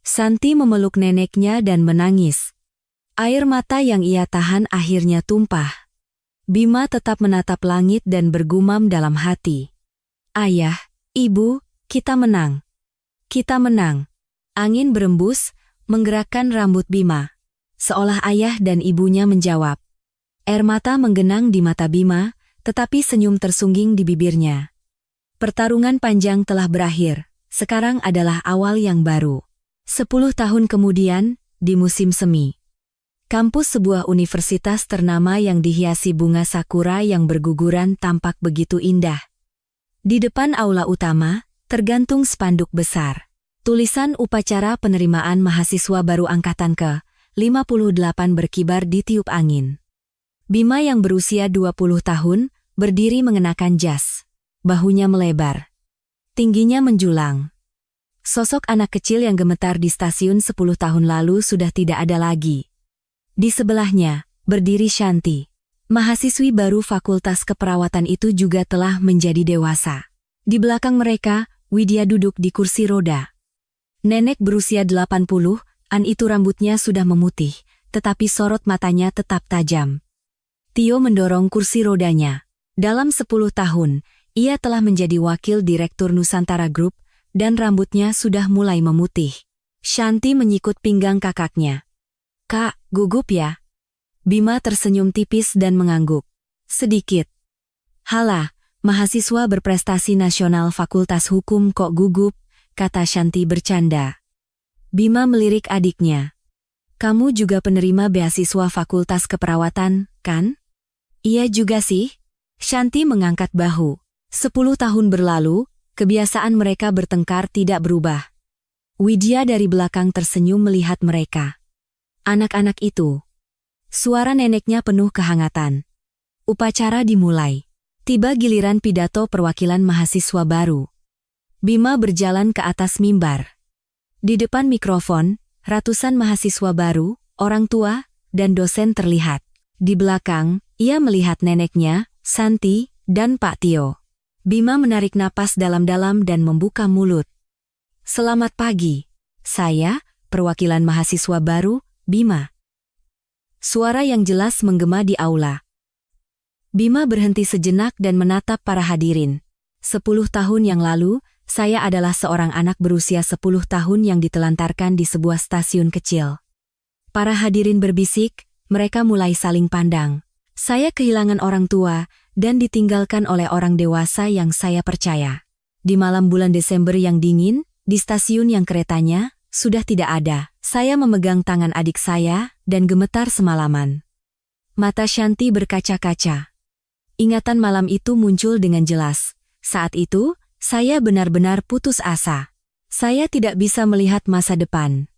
Santi memeluk neneknya dan menangis. Air mata yang ia tahan akhirnya tumpah. Bima tetap menatap langit dan bergumam dalam hati. Ayah, ibu, kita menang. Kita menang. Angin berembus, menggerakkan rambut Bima. Seolah ayah dan ibunya menjawab. Air mata menggenang di mata Bima, tetapi senyum tersungging di bibirnya. Pertarungan panjang telah berakhir, sekarang adalah awal yang baru. 10 tahun kemudian, di musim semi. Kampus sebuah universitas ternama yang dihiasi bunga sakura yang berguguran tampak begitu indah. Di depan aula utama, tergantung spanduk besar. Tulisan upacara penerimaan mahasiswa baru angkatan ke-58 berkibar di tiup angin. Bima yang berusia 20 tahun, berdiri mengenakan jas. Bahunya melebar. Tingginya menjulang. Sosok anak kecil yang gemetar di stasiun 10 tahun lalu sudah tidak ada lagi. Di sebelahnya, berdiri Shanti. Mahasiswi baru Fakultas Keperawatan itu juga telah menjadi dewasa. Di belakang mereka, Widya duduk di kursi roda. Nenek berusia 80-an itu rambutnya sudah memutih, tetapi sorot matanya tetap tajam. Tio mendorong kursi rodanya. Dalam 10 tahun, ia telah menjadi wakil direktur Nusantara Group, dan rambutnya sudah mulai memutih. Shanti menyikut pinggang kakaknya. Kak, gugup ya? Bima tersenyum tipis dan mengangguk. Sedikit. Halah, mahasiswa berprestasi nasional Fakultas Hukum kok gugup, kata Shanti bercanda. Bima melirik adiknya. Kamu juga penerima beasiswa Fakultas Keperawatan, kan? Iya juga sih. Shanti mengangkat bahu. 10 tahun berlalu, kebiasaan mereka bertengkar tidak berubah. Widya dari belakang tersenyum melihat mereka. Anak-anak itu. Suara neneknya penuh kehangatan. Upacara dimulai. Tiba giliran pidato perwakilan mahasiswa baru. Bima berjalan ke atas mimbar. Di depan mikrofon, ratusan mahasiswa baru, orang tua, dan dosen terlihat. Di belakang, ia melihat neneknya, Santi, dan Pak Tio. Bima menarik napas dalam-dalam dan membuka mulut. Selamat pagi. Saya, perwakilan mahasiswa baru, Bima. Suara yang jelas menggema di aula. Bima berhenti sejenak dan menatap para hadirin. 10 tahun yang lalu, saya adalah seorang anak berusia 10 tahun yang ditelantarkan di sebuah stasiun kecil. Para hadirin berbisik, mereka mulai saling pandang. Saya kehilangan orang tua, dan ditinggalkan oleh orang dewasa yang saya percaya. Di malam bulan Desember yang dingin, di stasiun yang keretanya sudah tidak ada, saya memegang tangan adik saya, dan gemetar semalaman. Mata Shanti berkaca-kaca. Ingatan malam itu muncul dengan jelas. Saat itu, saya benar-benar putus asa. Saya tidak bisa melihat masa depan.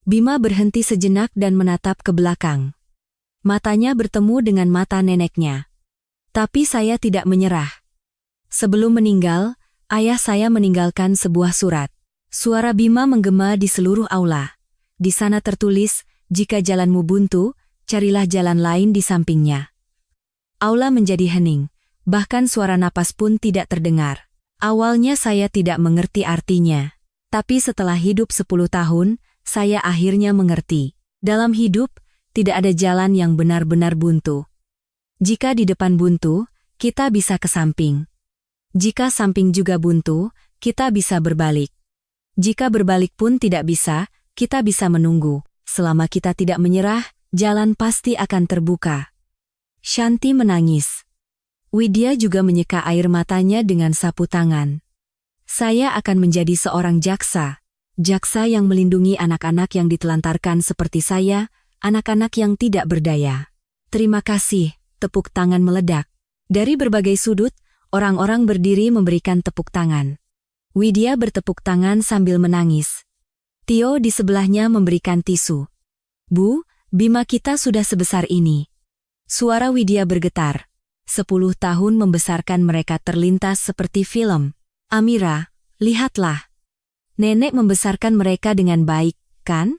Bima berhenti sejenak dan menatap ke belakang. Matanya bertemu dengan mata neneknya. Tapi saya tidak menyerah. Sebelum meninggal, ayah saya meninggalkan sebuah surat. Suara Bima menggema di seluruh aula. Di sana tertulis, jika jalanmu buntu, carilah jalan lain di sampingnya. Aula menjadi hening, bahkan suara napas pun tidak terdengar. Awalnya saya tidak mengerti artinya. Tapi setelah hidup 10 tahun, saya akhirnya mengerti. Dalam hidup, tidak ada jalan yang benar-benar buntu. Jika di depan buntu, kita bisa ke samping. Jika samping juga buntu, kita bisa berbalik. Jika berbalik pun tidak bisa, kita bisa menunggu. Selama kita tidak menyerah, jalan pasti akan terbuka. Shanti menangis. Widya juga menyeka air matanya dengan sapu tangan. Saya akan menjadi seorang jaksa. Jaksa yang melindungi anak-anak yang ditelantarkan seperti saya, anak-anak yang tidak berdaya. Terima kasih, tepuk tangan meledak. Dari berbagai sudut, orang-orang berdiri memberikan tepuk tangan. Widya bertepuk tangan sambil menangis. Tio di sebelahnya memberikan tisu. Bu, Bima kita sudah sebesar ini. Suara Widya bergetar. 10 tahun membesarkan mereka terlintas seperti film. Amira, lihatlah. Nenek membesarkan mereka dengan baik, kan?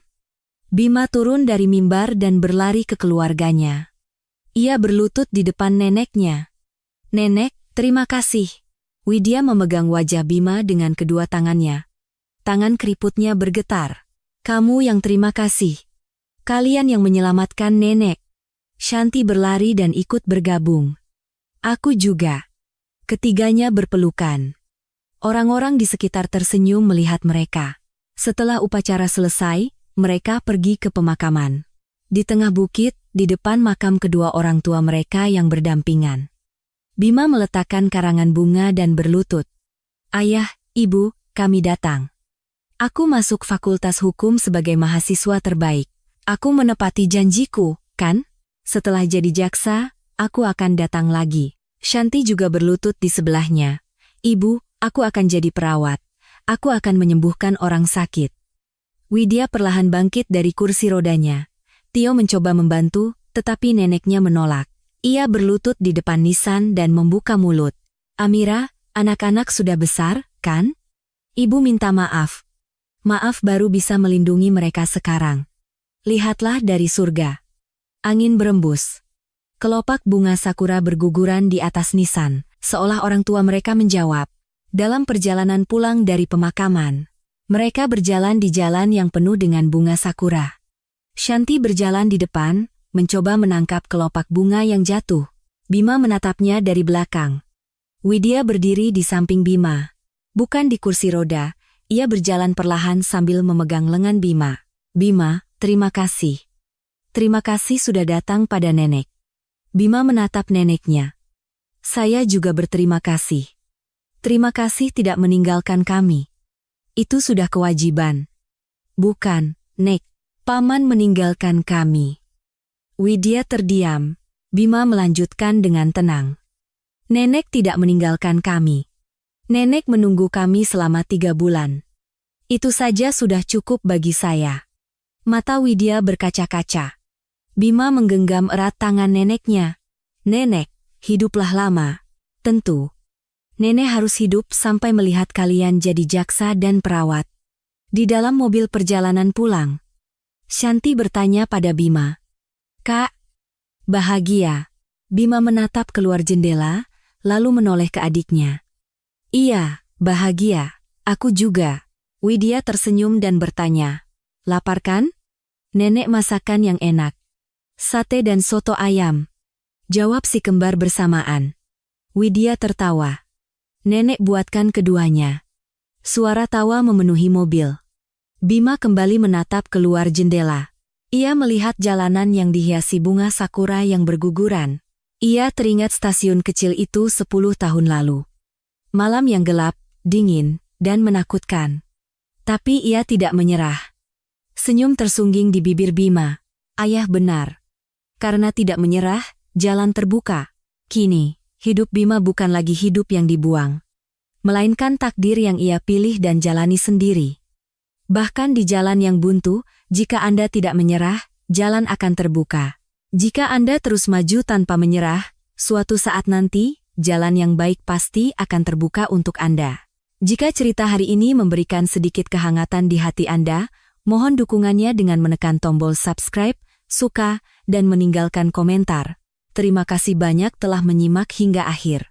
Bima turun dari mimbar dan berlari ke keluarganya. Ia berlutut di depan neneknya. Nenek, terima kasih. Widya memegang wajah Bima dengan kedua tangannya. Tangan keriputnya bergetar. Kamu yang terima kasih. Kalian yang menyelamatkan nenek. Shanti berlari dan ikut bergabung. Aku juga. Ketiganya berpelukan. Orang-orang di sekitar tersenyum melihat mereka. Setelah upacara selesai, mereka pergi ke pemakaman. Di tengah bukit, di depan makam kedua orang tua mereka yang berdampingan. Bima meletakkan karangan bunga dan berlutut. Ayah, ibu, kami datang. Aku masuk Fakultas Hukum sebagai mahasiswa terbaik. Aku menepati janjiku, kan? Setelah jadi jaksa, aku akan datang lagi. Shanti juga berlutut di sebelahnya. Ibu, aku akan jadi perawat. Aku akan menyembuhkan orang sakit. Widya perlahan bangkit dari kursi rodanya. Tio mencoba membantu, tetapi neneknya menolak. Ia berlutut di depan nisan dan membuka mulut. Amira, anak-anak sudah besar, kan? Ibu minta maaf. Maaf baru bisa melindungi mereka sekarang. Lihatlah dari surga. Angin berembus. Kelopak bunga sakura berguguran di atas nisan, seolah orang tua mereka menjawab. Dalam perjalanan pulang dari pemakaman, mereka berjalan di jalan yang penuh dengan bunga sakura. Shanti berjalan di depan, mencoba menangkap kelopak bunga yang jatuh. Bima menatapnya dari belakang. Widya berdiri di samping Bima. Bukan di kursi roda, ia berjalan perlahan sambil memegang lengan Bima. Bima, terima kasih. Terima kasih sudah datang pada nenek. Bima menatap neneknya. Saya juga berterima kasih. Terima kasih tidak meninggalkan kami. Itu sudah kewajiban. Bukan, Nek. Paman meninggalkan kami. Widya terdiam. Bima melanjutkan dengan tenang. Nenek tidak meninggalkan kami. Nenek menunggu kami selama 3 bulan. Itu saja sudah cukup bagi saya. Mata Widya berkaca-kaca. Bima menggenggam erat tangan neneknya. Nenek, hiduplah lama. Tentu. Nenek harus hidup sampai melihat kalian jadi jaksa dan perawat. Di dalam mobil perjalanan pulang, Shanti bertanya pada Bima. Kak, bahagia? Bima menatap keluar jendela, lalu menoleh ke adiknya. Iya, bahagia. Aku juga. Widya tersenyum dan bertanya. Lapar kan? Nenek masakan yang enak. Sate dan soto ayam. Jawab si kembar bersamaan. Widya tertawa. Nenek buatkan keduanya. Suara tawa memenuhi mobil. Bima kembali menatap keluar jendela. Ia melihat jalanan yang dihiasi bunga sakura yang berguguran. Ia teringat stasiun kecil itu 10 tahun lalu. Malam yang gelap, dingin, dan menakutkan. Tapi ia tidak menyerah. Senyum tersungging di bibir Bima. Ayah benar. Karena tidak menyerah, jalan terbuka. Kini, hidup Bima bukan lagi hidup yang dibuang, melainkan takdir yang ia pilih dan jalani sendiri. Bahkan di jalan yang buntu, jika Anda tidak menyerah, jalan akan terbuka. Jika Anda terus maju tanpa menyerah, suatu saat nanti, jalan yang baik pasti akan terbuka untuk Anda. Jika cerita hari ini memberikan sedikit kehangatan di hati Anda, mohon dukungannya dengan menekan tombol subscribe, suka, dan meninggalkan komentar. Terima kasih banyak telah menyimak hingga akhir.